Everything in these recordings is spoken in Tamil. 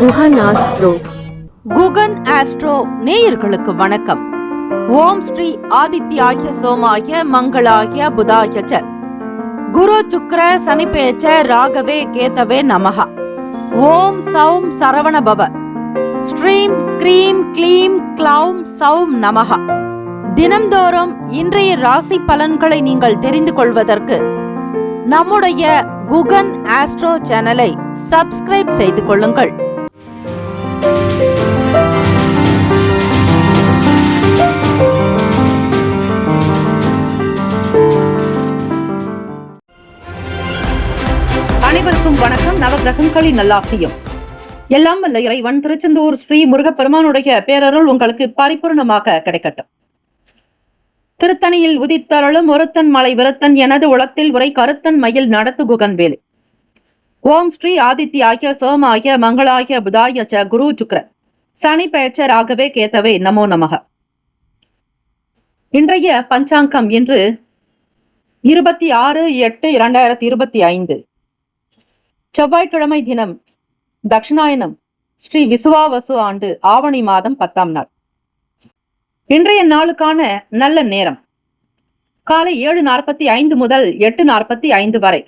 குகன் ஆஸ்ட்ரோ. குகன் ஆஸ்ட்ரோ நேயர்களுக்கு வணக்கம். ஓம் ஸ்ரீ ஆதித்யாய சோமாய மங்களாய புதாய ச குரு சுக்ர சனிபேச்ச ராகவே கேதவே நமஹ. ஓம் சௌம் சரவண பவ. ஸ்ரீம் க்ரீம் க்ளீம் க்ளௌம் சௌம் நமஹ. தினம்தோறும் இன்றைய ராசி பலன்களை நீங்கள் தெரிந்து கொள்வதற்கு நம்முடைய குகன் ஆஸ்ட்ரோ சேனலை சப்ஸ்கிரைப் செய்து கொள்ளுங்கள். அனைவருக்கும் வணக்கம். நவகிரகங்களின் நல்லாசியும் எல்லாம் வல்ல இறைவன் திருச்செந்தூர் ஸ்ரீ முருகப்பெருமானுடைய பேரருள் உங்களுக்கு பரிபூர்ணமாக கிடைக்கட்டும். திருத்தணியில் உதித்தருளும் ஒருத்தன் மலை விருத்தன் எனது உளத்தில் உரை கருத்தன் மயில் நடத்து குகன் வேலு. ஓம் ஸ்ரீ ஆதித்யாய சோமாய மங்களாய புதாய ச குரு சுக்ர சனி பெயர்ச்ச ராகவே கேதவே நமோ நமக. இன்றைய பஞ்சாங்கம் இன்று 26/8/2025 செவ்வாய்க்கிழமை தினம், தட்சிணாயனம், ஸ்ரீ விசுவாவசு ஆண்டு ஆவணி மாதம் 10ஆம் நாள். இன்றைய நாளுக்கான நல்ல நேரம் காலை 7:45 முதல் 8:45 வரை,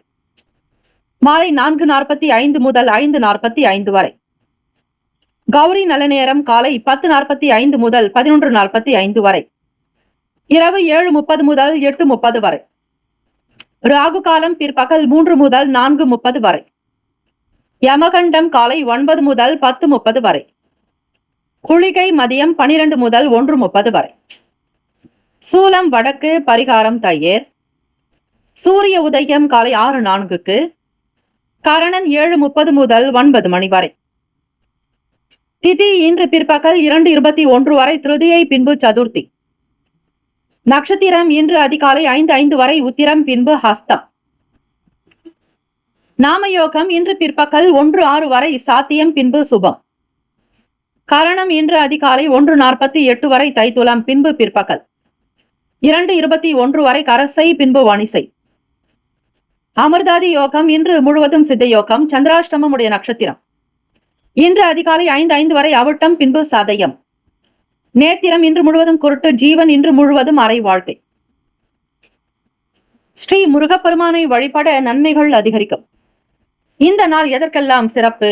மாலை 4:45 முதல் 5:45 வரை. கௌரி நல்ல நேரம் காலை 10:45 முதல் 11:45 வரை, இரவு 7:30 முதல் 8:30 வரை. ராகு காலம் பிற்பகல் 3 முதல் 4:30 வரை. யமகண்டம் காலை 9 முதல் 10:30 வரை. குளிகை மதியம் 12 முதல் 1:30 வரை. சூலம் வடக்கு, பரிகாரம் தையேர். சூரிய உதயம் காலை 6:04க்கு. கரணன் 7:30 முதல் 9 மணி வரை. திதி இன்று பிற்பகல் 2:21 வரை திருதியை, பின்பு சதுர்த்தி. நட்சத்திரம் இன்று அதிகாலை 5:05 வரை உத்திரம், பின்பு ஹஸ்தம். நாமயோகம் இன்று பிற்பகல் 1:06 வரை சாத்தியம், பின்பு சுபம். கரணம் இன்று அதிகாலை 1:48 வரை தைத்துலம், பின்பு பிற்பகல் 2:21 வரை கரசை, பின்பு வணிசை. அமிர்தாதி யோகம் இன்று முழுவதும் சித்த யோகம். சந்திராஷ்டமம் உடைய நட்சத்திரம் இன்று அதிகாலை 5:05 வரை அவிட்டம், பின்பு சதயம். நேத்திரம் இன்று முழுவதும் குருட்டு. ஜீவன் இன்று முழுவதும் அரை வாழ்க்கை. ஸ்ரீ முருகப்பெருமானை வழிபட நன்மைகள் அதிகரிக்கும். இந்த நாள் எதற்கெல்லாம் சிறப்பு?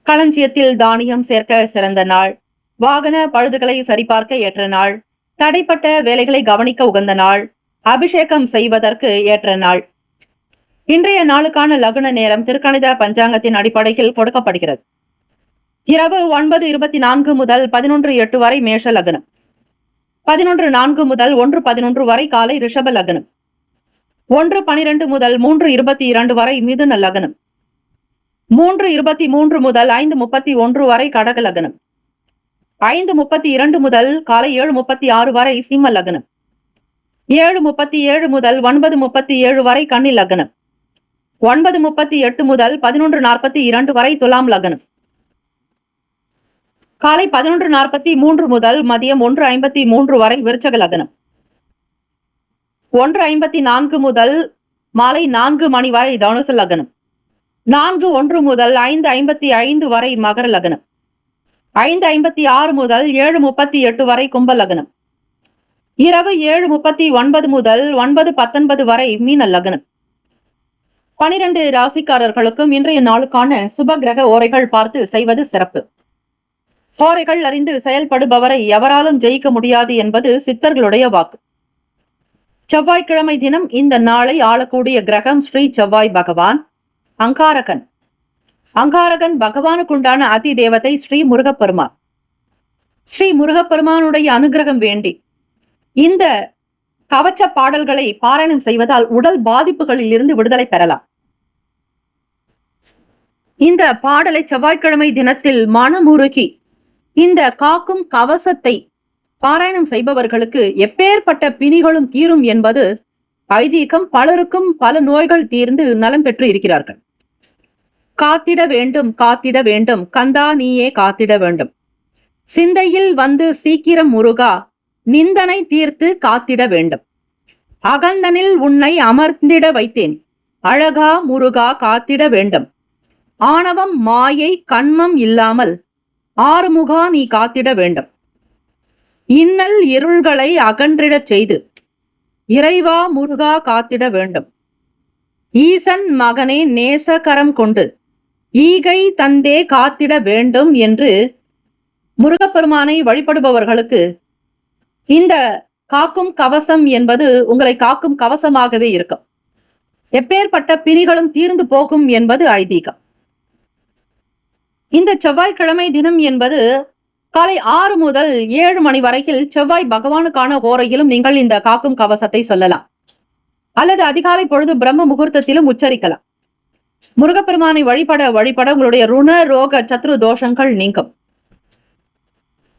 களஞ்சியத்தில் தானியம் சேர்க்க சிறந்த நாள். வாகன பழுதுகளை சரிபார்க்க ஏற்ற நாள். தடைப்பட்ட வேலைகளை கவனிக்க உகந்த நாள். அபிஷேகம் செய்வதற்கு ஏற்ற நாள். இன்றைய நாளுக்கான லக்ன நேரம் திருக்கணித பஞ்சாங்கத்தின் அடிப்படையில் கொடுக்கப்படுகிறது. இரவு 9:24 முதல் 11:08 வரை மேஷ லக்னம். 11:04 முதல் 1:11 வரை காலை ரிஷப லக்னம். 1:12 முதல் 3:22 வரை மிதுன லக்னம். 3:23 முதல் 5:31 வரை கடக லக்னம். 5:32 முதல் காலை 7:36 வரை சிம்ம லக்னம். 7:37 முதல் 9:37 வரை கன்னி லக்னம். 9:38 முதல் 11:42 வரை துலாம் லக்னம். காலை 11:43 முதல் மதியம் 1:53 வரை விருச்சக லக்னம். 1:54 முதல் மாலை 4 மணி வரை தனுசு லக்னம். 4:01 முதல் 5:55 வரை மகர லக்னம். 5:56 முதல் 7:38 வரை கும்ப லக்னம். இரவு 7:39 முதல் 9:19 வரை மீன லக்னம். 12 ராசிக்காரர்களுக்கும் இன்றைய நாளுக்கான சுப கிரக ஓரைகள் பார்த்து செய்வது சிறப்பு. ஓரைகள் அறிந்து செயல்படுபவரை எவராலும் ஜெயிக்க முடியாது என்பது சித்தர்களுடைய வாக்கு. செவ்வாய்க்கிழமை தினம் இந்த நாளை ஆளக்கூடிய கிரகம் ஸ்ரீ செவ்வாய் பகவான். அங்காரகன். அங்காரகன் பகவானுக்குண்டான அதி தேவதை ஸ்ரீ முருகப்பெருமான். ஸ்ரீ முருகப்பெருமானுடைய அனுகிரகம் வேண்டி இந்த கவச்ச பாடல்களை பாராயணம் செய்வதால் உடல் பாதிப்புகளில் இருந்து விடுதலை பெறலாம். இந்த பாடலை செவ்வாய்க்கிழமை தினத்தில் மனமுருகி இந்த காக்கும் கவசத்தை பாராயணம் செய்பவர்களுக்கு எப்பேற்பட்ட பிணிகளும் தீரும் என்பது ஐதீகம். பலருக்கும் பல நோய்கள் தீர்ந்து நலம் பெற்று இருக்கிறார்கள். காத்திட வேண்டும், காத்திட வேண்டும், கந்தா நீயே காத்திட வேண்டும். சிந்தையில் வந்து சீக்கிரம் முருகா நிந்தனை தீர்த்து காத்திட வேண்டும். அகந்தனில் உன்னை அமர்ந்திட வைத்தேன், அழகா முருகா காத்திட வேண்டும். ஆணவம் மாயை கண்மம் இல்லாமல் ஆறுமுகா நீ காத்திட வேண்டும். இன்னல் இருள்களை அகன்றிடச் செய்து இறைவா முருகா காத்திட வேண்டும். ஈசன் மகனே நேசகரம் கொண்டு ஈகை தந்தே காத்திட வேண்டும் என்று முருகப்பெருமானை வழிபடுபவர்களுக்கு இந்த காக்கும் கவசம் என்பது உங்களை காக்கும் கவசமாகவே இருக்கும். எப்பேற்பட்ட பிணிகளும் தீர்ந்து போகும் என்பது ஐதீகம். இந்த செவ்வாய்க்கிழமை தினம் என்பது காலை 6 முதல் 7 மணி வரையில் செவ்வாய் பகவானுக்கான ஹோரையிலும் நீங்கள் இந்த காக்கும் கவசத்தை சொல்லலாம். அல்லது அதிகாலை பொழுது பிரம்ம முகூர்த்தத்திலும் உச்சரிக்கலாம். முருகப்பெருமானை வழிபட உங்களுடைய ருண ரோக சத்ரு தோஷங்கள் நீங்கும்.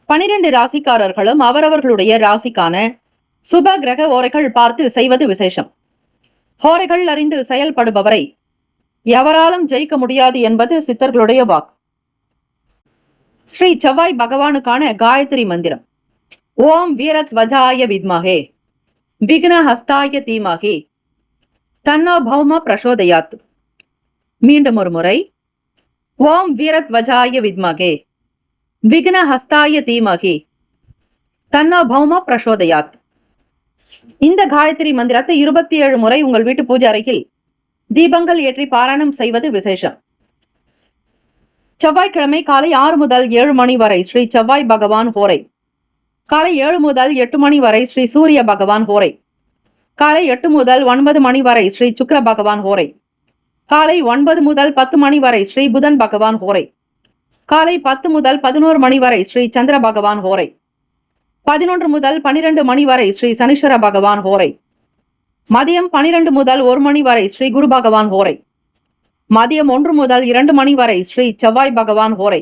12 ராசிக்காரர்களும் அவரவர்களுடைய ராசிக்கான சுப கிரக ஓரைகள் பார்த்து செய்வது விசேஷம். ஹோரைகள் அறிந்து செயல்படுபவரை எவராலும் ஜெயிக்க முடியாது என்பது சித்தர்களுடைய வாக்கு. ஸ்ரீ செவ்வாய் பகவானுக்கான காயத்ரி மந்திரம் ஓம் வீரத்வஜாய வித்மகே விக்ன ஹஸ்தாய தீமகே தன்னோ பௌம பிரசோதயாத். மீண்டும் ஒரு முறை, ஓம் வீரத்வஜாய வித்மகே விக்ன ஹஸ்தாய தீமகே தன்னோ பௌம பிரசோதயாத். இந்த காயத்ரி மந்திரத்தை 27 முறை உங்கள் வீட்டு பூஜை அறையில் தீபங்கள் ஏற்றி பாராயணம் செய்வது விசேஷம். செவ்வாய்க்கிழமை காலை 6 முதல் 7 மணி வரை ஸ்ரீ செவ்வாய் பகவான் ஹோரை. காலை 7 முதல் 8 மணி வரை ஸ்ரீ சூரிய பகவான் ஹோரை. காலை 8 முதல் 9 மணி வரை ஸ்ரீ சுக்கிர பகவான் ஹோரை. காலை 9 முதல் 10 மணி வரை ஸ்ரீ புதன் பகவான் ஹோரை. காலை 10 முதல் 11 மணி வரை ஸ்ரீ சந்திர பகவான் ஹோரை. 11 முதல் 12 மணி வரை ஸ்ரீ சனீஸ்வர பகவான் ஹோரை. மதியம் 12 முதல் 1 மணி வரை ஸ்ரீ குரு பகவான் ஹோரை. மதியம் 1 முதல் 2 மணி வரை ஸ்ரீ செவ்வாய் பகவான் ஹோரை.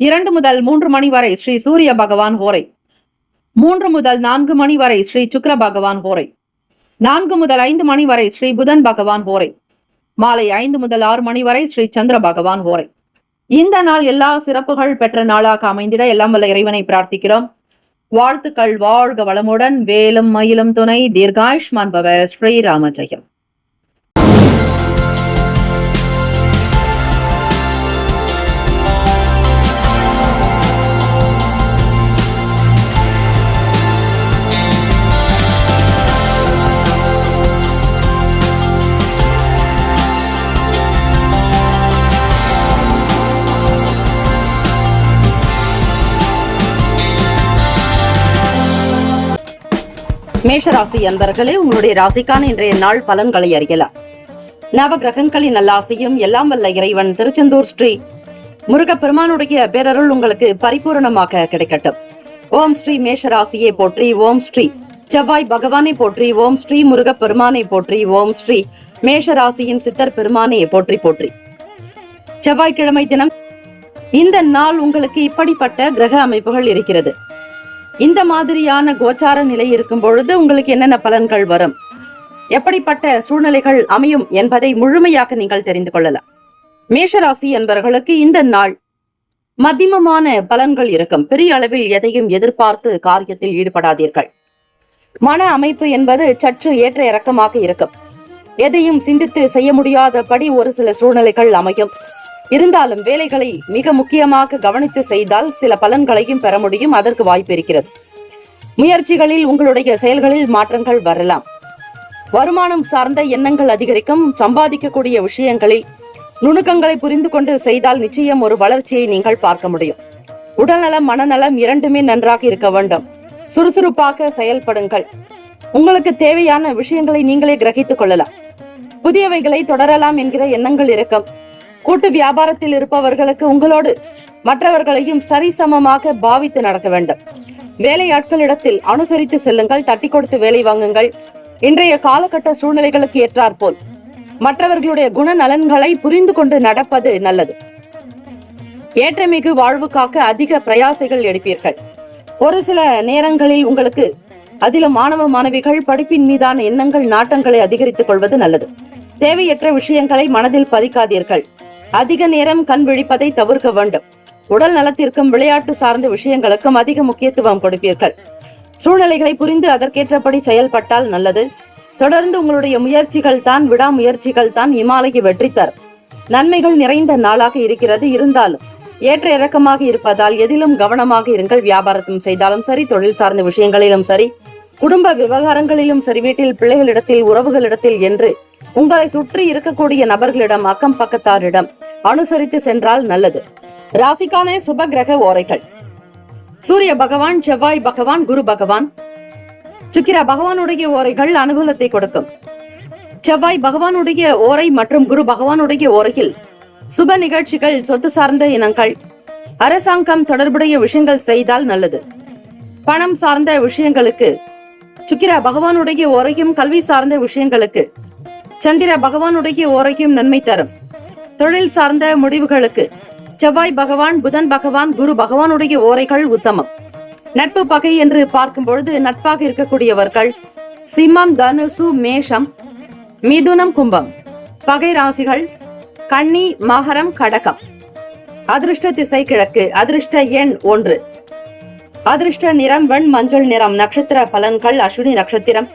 2 முதல் 3 மணி வரை ஸ்ரீ சூரிய பகவான் ஹோரை. 3 முதல் 4 மணி வரை ஸ்ரீ சுக்கிர பகவான் ஹோரை. 4 முதல் 5 மணி வரை ஸ்ரீ புதன் பகவான் ஹோரை. மாலை 5 முதல் 6 மணி வரை ஸ்ரீ சந்திர பகவான் ஹோரை. இந்த நாள் எல்லா சிறப்புகள் பெற்ற நாளாக அமைந்திட எல்லாம் வல்ல இறைவனை பிரார்த்திக்கிறோம். வாழ்த்துக்கள். வாழ்க வளமுடன். வேலும் மயிலும் துணை. தீர்காயுஷ்மான் பவ. ஸ்ரீராம ஜெயம். மேஷராசி அன்பர்களே, உங்களுடைய ராசிக்கான இன்றைய நாள் பலன்களை அறியலாம். நவ கிரகங்களின் நல்லாசையும் எல்லாம் வல்ல இறைவன் திருச்செந்தூர் ஸ்ரீ முருகப்பெருமானுடைய பேரருள் உங்களுக்கு பரிபூரணமாக கிடைக்கட்டும். ஓம் ஸ்ரீ மேஷராசியை போற்றி. ஓம் ஸ்ரீ செவ்வாய் பகவானை போற்றி. ஓம் ஸ்ரீ முருகப்பெருமானை போற்றி. ஓம் ஸ்ரீ மேஷராசியின் சித்தர் பெருமானை போற்றி போற்றி. செவ்வாய்க்கிழமை தினம் இந்த நாள் உங்களுக்கு இப்படிப்பட்ட கிரக அமைப்புகள் இருக்கிறது. இந்த மாதிரியான கோச்சார நிலை இருக்கும் பொழுது உங்களுக்கு என்னென்ன பலன்கள் வரும், எப்படிப்பட்ட சூழ்நிலைகள் அமையும் என்பதை முழுமையாக நீங்கள் தெரிந்து கொள்ளலாம். மேஷராசி என்பவர்களுக்கு இந்த நாள் மத்தியமமான பலன்கள் இருக்கும். பெரிய அளவில் எதையும் எதிர்பார்த்து காரியத்தில் ஈடுபடாதீர்கள். மன அமைப்பு என்பது சற்று ஏற்ற இறக்கமாக இருக்கும். எதையும் சிந்தித்து செய்ய முடியாதபடி ஒரு சில சூழ்நிலைகள் அமையும். இருந்தாலும் வேலைகளை மிக முக்கியமாக கவனித்து செய்தால் சில பலன்களையும் பெற முடியும். அதற்கு வாய்ப்பு இருக்கிறது. முயற்சிகளில் உங்களுடைய செயல்களில் மாற்றங்கள் வரலாம். வருமானம் சார்ந்த எண்ணங்கள் அதிகரிக்கும். சம்பாதிக்கக்கூடிய விஷயங்களில் நுணுக்கங்களை புரிந்து கொண்டு செய்தால் நிச்சயம் ஒரு வளர்ச்சியை நீங்கள் பார்க்க முடியும். உடல்நலம் மனநலம் இரண்டுமே நன்றாக இருக்க வேண்டும். சுறுசுறுப்பாக செயல்படுங்கள். உங்களுக்கு தேவையான விஷயங்களை நீங்களே கிரகித்துக் கொள்ளலாம். புதியவைகளை தொடரலாம் என்கிற எண்ணங்கள் இருக்கும். கூட்டு வியாபாரத்தில் இருப்பவர்களுக்கு உங்களோடு மற்றவர்களையும் சரிசமமாக பாவித்து நடக்க வேண்டும். வேலையாட்களிடத்தில் அனுசரித்து செல்லுங்கள். தட்டி கொடுத்து வேலை வாங்குங்கள். இன்றைய காலகட்ட சூழ்நிலைகளுக்கு ஏற்றாற்போல் மற்றவர்களுடைய குணநலன்களை புரிந்து கொண்டு நடப்பது நல்லது. ஏற்றமிகு வாழ்வுக்காக அதிக பிரயாசைகள் எடுப்பீர்கள். ஒரு சில நேரங்களில் உங்களுக்கு அதிலும் மாணவ மாணவிகள் படிப்பின் மீதான எண்ணங்கள் நாட்டங்களை அதிகரித்துக் கொள்வது நல்லது. தேவையற்ற விஷயங்களை மனதில் பதிக்காதீர்கள். அதிக நேரம் கண் விழிப்பதை தவிர்க்க வேண்டும். உடல் நலத்திற்கும் விளையாட்டு சார்ந்த விஷயங்களுக்கும் அதிக முக்கியத்துவம் கொடுப்பீர்கள். சூழ்நிலைகளை புரிந்து அதற்கேற்றபடி செயல்பட்டால் நல்லது. தொடர்ந்து உங்களுடைய முயற்சிகள் தான், விடாமுயற்சிகள் தான் இமாலய வெற்றி தரும். நன்மைகள் நிறைந்த நாளாக இருக்கிறது. இருந்தாலும் ஏற்ற இறக்கமாக இருப்பதால் எதிலும் கவனமாக இருங்கள். வியாபாரத்தும் செய்தாலும் சரி, தொழில் சார்ந்த விஷயங்களிலும் சரி, குடும்ப விவகாரங்களிலும் சரி, வீட்டில் பிள்ளைகளிடத்தில், உறவுகளிடத்தில் என்று உங்களை சுற்றி இருக்கக்கூடிய நபர்களிடம், அக்கம் பக்கத்தாரிடம் அனுசரித்து சென்றால் நல்லது. ராசிக்கான சுப கிரக ஓரைகள்: சூரிய பகவான், செவ்வாய் பகவான், குரு பகவான். சுக்கிர பகவானுடைய ஓரைகள் அனுகூலத்தை கொடுக்கும். செவ்வாய் பகவானுடைய ஓரை மற்றும் குரு பகவானுடைய ஓரையில் சுப நிகழ்ச்சிகள், சொத்து சார்ந்த இனங்கள், அரசாங்கம் தொடர்புடைய விஷயங்கள் செய்தால் நல்லது. பணம் சார்ந்த விஷயங்களுக்கு சுக்கிர பகவானுடைய ஓரையும், கல்வி சார்ந்த விஷயங்களுக்கு சந்திர பகவானுடைய ஓரையும் நன்மை தரும். தொழில் சார்ந்த முடிவுகளுக்கு செவ்வாய் பகவான், புதன் பகவான், குரு பகவானுடைய ஓரைகள் உத்தமம். நட்பு பகை என்று பார்க்கும் பொழுது நட்பாக இருக்கக்கூடியவர்கள் சிம்மம், தனுசு, மேஷம், மிதுனம், கும்பம். பகை ராசிகள் கன்னி, மகரம், கடகம். அதிர்ஷ்ட திசை கிழக்கு. அதிர்ஷ்ட எண் 1. அதிர்ஷ்ட நிறம் வெண் மஞ்சள் நிறம். நட்சத்திர பலன்கள்: அஸ்வினி நட்சத்திரம்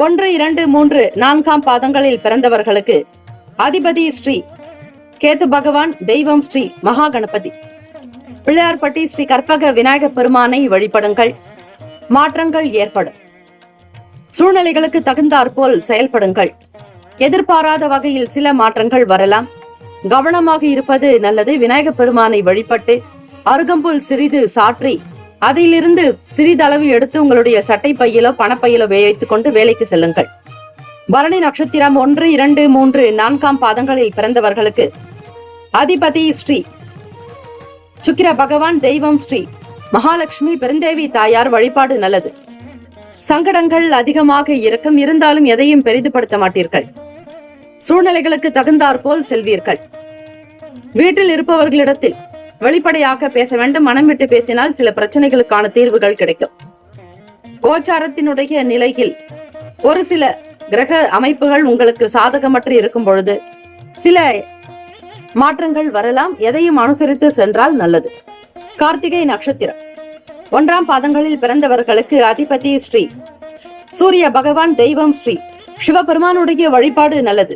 1, 2, 3, 4ஆம் பாதங்களில் பிறந்தவர்களுக்கு அதிபதி ஸ்ரீ கேது பகவான், தெய்வம் ஸ்ரீ மகா கணபதி. பிள்ளையார்பட்டி ஸ்ரீ கற்பக விநாயக பெருமானை வழிபடுங்கள். மாற்றங்கள் ஏற்படும். சூழ்நிலைகளுக்கு தகுந்தாற்போல் செயல்படுங்கள். எதிர்பாராத வகையில் சில மாற்றங்கள் வரலாம். கவனமாக இருப்பது நல்லது. விநாயக பெருமானை வழிபட்டு அருகம்புல் சிறிது சாற்றி அதிலிருந்து சிறிதளவு எடுத்து உங்களுடைய சட்டை பையிலோ பணப்பையிலோ வைத்துக் கொண்டு வேலைக்கு செல்லுங்கள். பரணி நட்சத்திரம் 1, 2, 3, 4ஆம் பாதங்களில் பிறந்தவர்களுக்கு அதிபதி ஸ்ரீ சுக்கிர பகவான், தெய்வம் ஸ்ரீ மகாலட்சுமி பெருந்தேவி தாயார் வழிபாடு நல்லது. சங்கடங்கள் அதிகமாக இருக்கும். இருந்தாலும் எதையும் பெரிதுபடுத்த மாட்டீர்கள். சூழ்நிலைகளுக்கு தகுந்தாற்போல் செல்வீர்கள். வீட்டில் இருப்பவர்களிடத்தில் வெளிப்படையாக பேச வேண்டும். மனம் விட்டு பேசினால் சில பிரச்சனைகளுக்கான தீர்வுகள் கிடைக்கும். கோச்சாரத்தினுடைய நிலையில் ஒரு சில கிரக அமைப்புகள் உங்களுக்கு சாதகமற்று இருக்கும் பொழுது சில மாற்றங்கள் வரலாம். எதையும் அனுசரித்து சென்றால் நல்லது. கார்த்திகை நட்சத்திரம் 1ஆம் பாதங்களில் பிறந்தவர்களுக்கு அதிபதி ஸ்ரீ சூரிய பகவான், தெய்வம் ஸ்ரீ சிவபெருமானுடைய வழிபாடு நல்லது.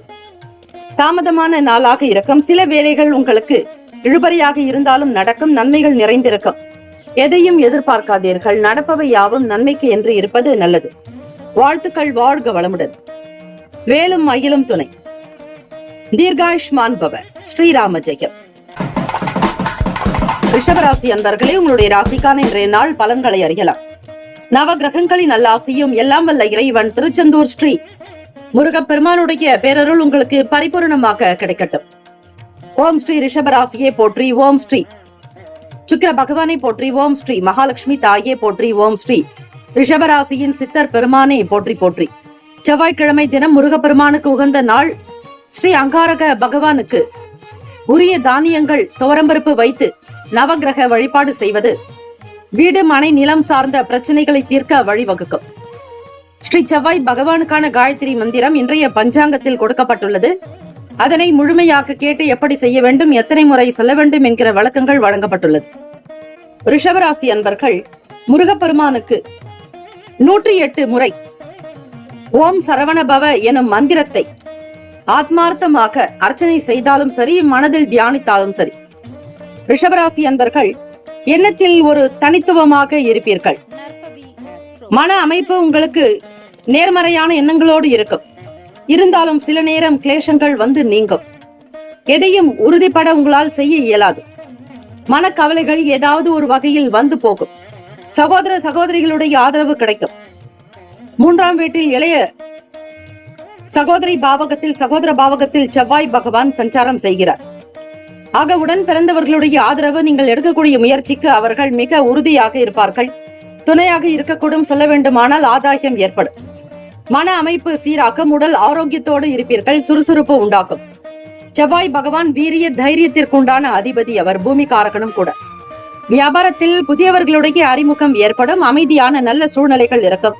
தாமதமான நாளாக இருக்கும். சில வேலைகள் உங்களுக்கு இழுபறியாக இருந்தாலும் நடக்கும். நன்மைகள் நிறைந்திருக்கும். எதையும் எதிர்பார்க்காதீர்கள். நடப்பவை யாவும் நன்மைக்கு என்று இருப்பது நல்லது. வாழ்த்துக்கள். வாழ்க வளமுடன். வேலும் மயிலும் துணை. தீர்காயுஷ்மான் பவ. ஸ்ரீராம ஜெயம். ரிஷபராசி அன்பர்களே, உங்களுடைய ராசிக்கான இன்றைய நாள் பலன்களை அறியலாம். நவ கிரகங்களின் நல்லாசியும் எல்லாம் வல்ல இறைவன் திருச்செந்தூர் ஸ்ரீ முருகப்பெருமானுடைய பேரருள் உங்களுக்கு பரிபூர்ணமாக கிடைக்கட்டும். ஓம் ஸ்ரீ ரிஷபராசியே போற்றி. ஓம் ஸ்ரீ சுக்கிர பகவானை போற்றி. ஓம் ஸ்ரீ மகாலட்சுமி தாயே போற்றி. ஓம் ஸ்ரீ ரிஷபராசியின் சித்தர் பெருமானே போற்றி போற்றி. செவ்வாய்க்கிழமை தினம் முருகப்பெருமானுக்கு உகந்த நாள். ஸ்ரீ அங்காரக பகவானுக்கு உரிய தானியங்கள், துவரம்பருப்பு வைத்து நவகிரக வழிபாடு செய்வது வீடு, மனை, நிலம் சார்ந்த பிரச்சனைகளை தீர்க்க வழிவகுக்கும். ஸ்ரீ செவ்வாய் பகவானுக்கான காயத்ரி மந்திரம் இன்றைய பஞ்சாங்கத்தில் கொடுக்கப்பட்டுள்ளது. அதனை முழுமையாக கேட்டு எப்படி செய்ய வேண்டும், எத்தனை முறை சொல்ல வேண்டும் என்கிற வழக்கங்கள் வழங்கப்பட்டுள்ளது. ரிஷபராசி அன்பர்கள் முருகப்பெருமானுக்கு 108 முறை ஓம் சரவணபவ எனும் மந்திரத்தை ஆத்மார்த்தமாக அர்ச்சனை செய்தாலும் சரி, மனதில் தியானித்தாலும் சரி, ரிஷபராசி அன்பர்கள் எண்ணத்தில் ஒரு தனித்துவமாக இருப்பீர்கள். மன அமைப்பு உங்களுக்கு நேர்மறையான எண்ணங்களோடு இருக்கும். இருந்தாலும் சில நேரம் கிளேசங்கள் வந்து நீங்கும். எதையும் உறுதிப்பட உங்களால் செய்ய இயலாது. மனக்கவலைகள் ஏதாவது ஒரு வகையில் வந்து போகும். சகோதர சகோதரிகளுடைய ஆதரவு கிடைக்கும். 3ஆம் வீட்டில் இளைய சகோதர பாவகத்தில் செவ்வாய் பகவான் சஞ்சாரம் செய்கிறார். ஆக உடன் பிறந்தவர்களுடைய ஆதரவு, நீங்கள் எடுக்கக்கூடிய முயற்சிக்கு அவர்கள் மிக உறுதியாக இருப்பார்கள். துணையாக இருக்கக்கூடும். சொல்ல வேண்டுமானால் ஆதாயம் ஏற்படும். மன அமைப்பு சீராக்கும். உடல் ஆரோக்கியத்தோடு இருப்பீர்கள். சுறுசுறுப்பு உண்டாக்கும். செவ்வாய் பகவான் வீரிய தைரியத்திற்குண்டான அதிபதி. அவர் பூமி காரகனும் கூட. வியாபாரத்தில் புதியவர்களுடைய அறிமுகம் ஏற்படும். அமைதியான நல்ல சூழ்நிலைகள் இருக்கும்.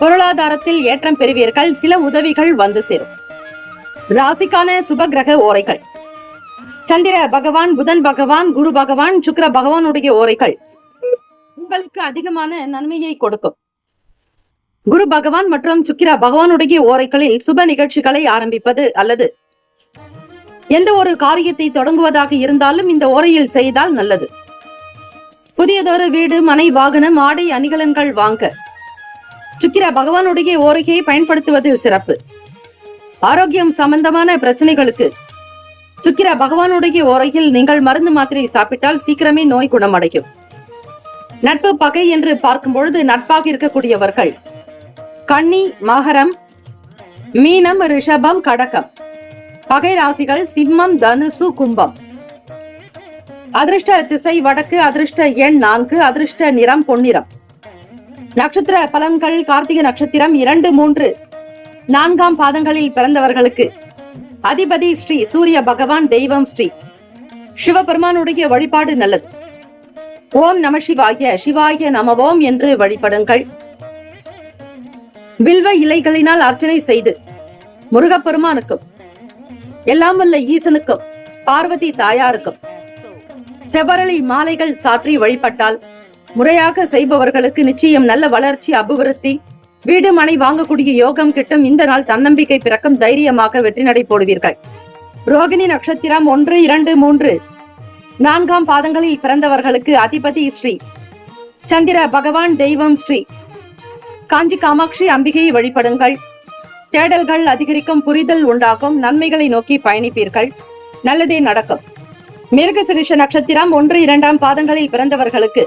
பொருளாதாரத்தில் ஏற்றம் பெறுவீர்கள். சில உதவிகள் வந்து சேரும். ராசிக்கான சுப கிரக ஓரைகள்: சந்திர பகவான், புதன் பகவான், குரு பகவான், சுக்கிர பகவானுடைய ஓரைகள் உங்களுக்கு அதிகமான நன்மையை கொடுக்கும். குரு பகவான் மற்றும் சுக்கிர பகவானுடைய ஓரைகளில் சுப நிகழ்ச்சிகளை ஆரம்பிப்பது அல்லது எந்த ஒரு காரியத்தை தொடங்குவதாக இருந்தாலும் இந்த ஓரையில் செய்தால் நல்லது. புதியதொரு வீடு, மனை, வாகனம், ஆடை, அணிகலன்கள் வாங்க சுக்கிர பகவானுடைய ஓரையை பயன்படுத்துவது சிறப்பு. ஆரோக்கியம் சம்பந்தமான பிரச்சனைகளுக்கு சுக்கிர பகவானுடைய ஓரையில் நீங்கள் மருந்து மாத்திரை சாப்பிட்டால் சீக்கிரமே நோய் குணமடையும். நட்பு பகை என்று பார்க்கும் பொழுது நட்பாக இருக்கக்கூடியவர்கள் கன்னி, மகரம், மீனம், ரிஷபம், கடகம். பகை ராசிகள் சிம்மம், தனுசு, கும்பம். அதிர்ஷ்ட திசை வடக்கு, அதிர்ஷ்ட எண் 4, அதிர்ஷ்ட நிறம் பொன்னிறம். நட்சத்திர பலன்கள். கார்த்திகை நட்சத்திரம் 2, 3, 4ஆம் பாதங்களில் பிறந்தவர்களுக்கு அதிபதி ஸ்ரீ சூரிய பகவான், தெய்வம் ஸ்ரீ சிவபெருமானுடைய வழிபாடு நல்லது. ஓம் நம சிவாய, சிவாய நம ஓம் என்று வழிபடுங்கள். வில்வ இலைகளினால் அர்ச்சனை செய்து முருகப்பெருமானுக்கும் எல்லாம் வல்ல ஈசனுக்கும் பார்வதி தாயாருக்கும் செவ்வரளி மாலைகள் சாற்றி வழிபட்டால் முறையாக செய்பவர்களுக்கு நிச்சயம் நல்ல வளர்ச்சி, அபிவிருத்தி, வீடு, மனை வாங்கக்கூடிய யோகம் கிட்டும். இந்த நாள் தன்னம்பிக்கை பிறக்கும். தைரியமாக வெற்றி நடை போடுவீர்கள். ரோகிணி நட்சத்திரம் 1, 2, 3, 4ஆம் பாதங்களில் பிறந்தவர்களுக்கு அதிபதி ஸ்ரீ சந்திர பகவான், தெய்வம் ஸ்ரீ காஞ்சி காமாட்சி அம்பிகையை வழிபடுங்கள். தேடல்கள் அதிகரிக்கும், புரிதல் உண்டாகும், நன்மைகளை நோக்கி பயணிப்பீர்கள். நல்லதே நடக்கும். மிருகசிரிஷ நட்சத்திரம் 1, 2ஆம் பாதங்களில் பிறந்தவர்களுக்கு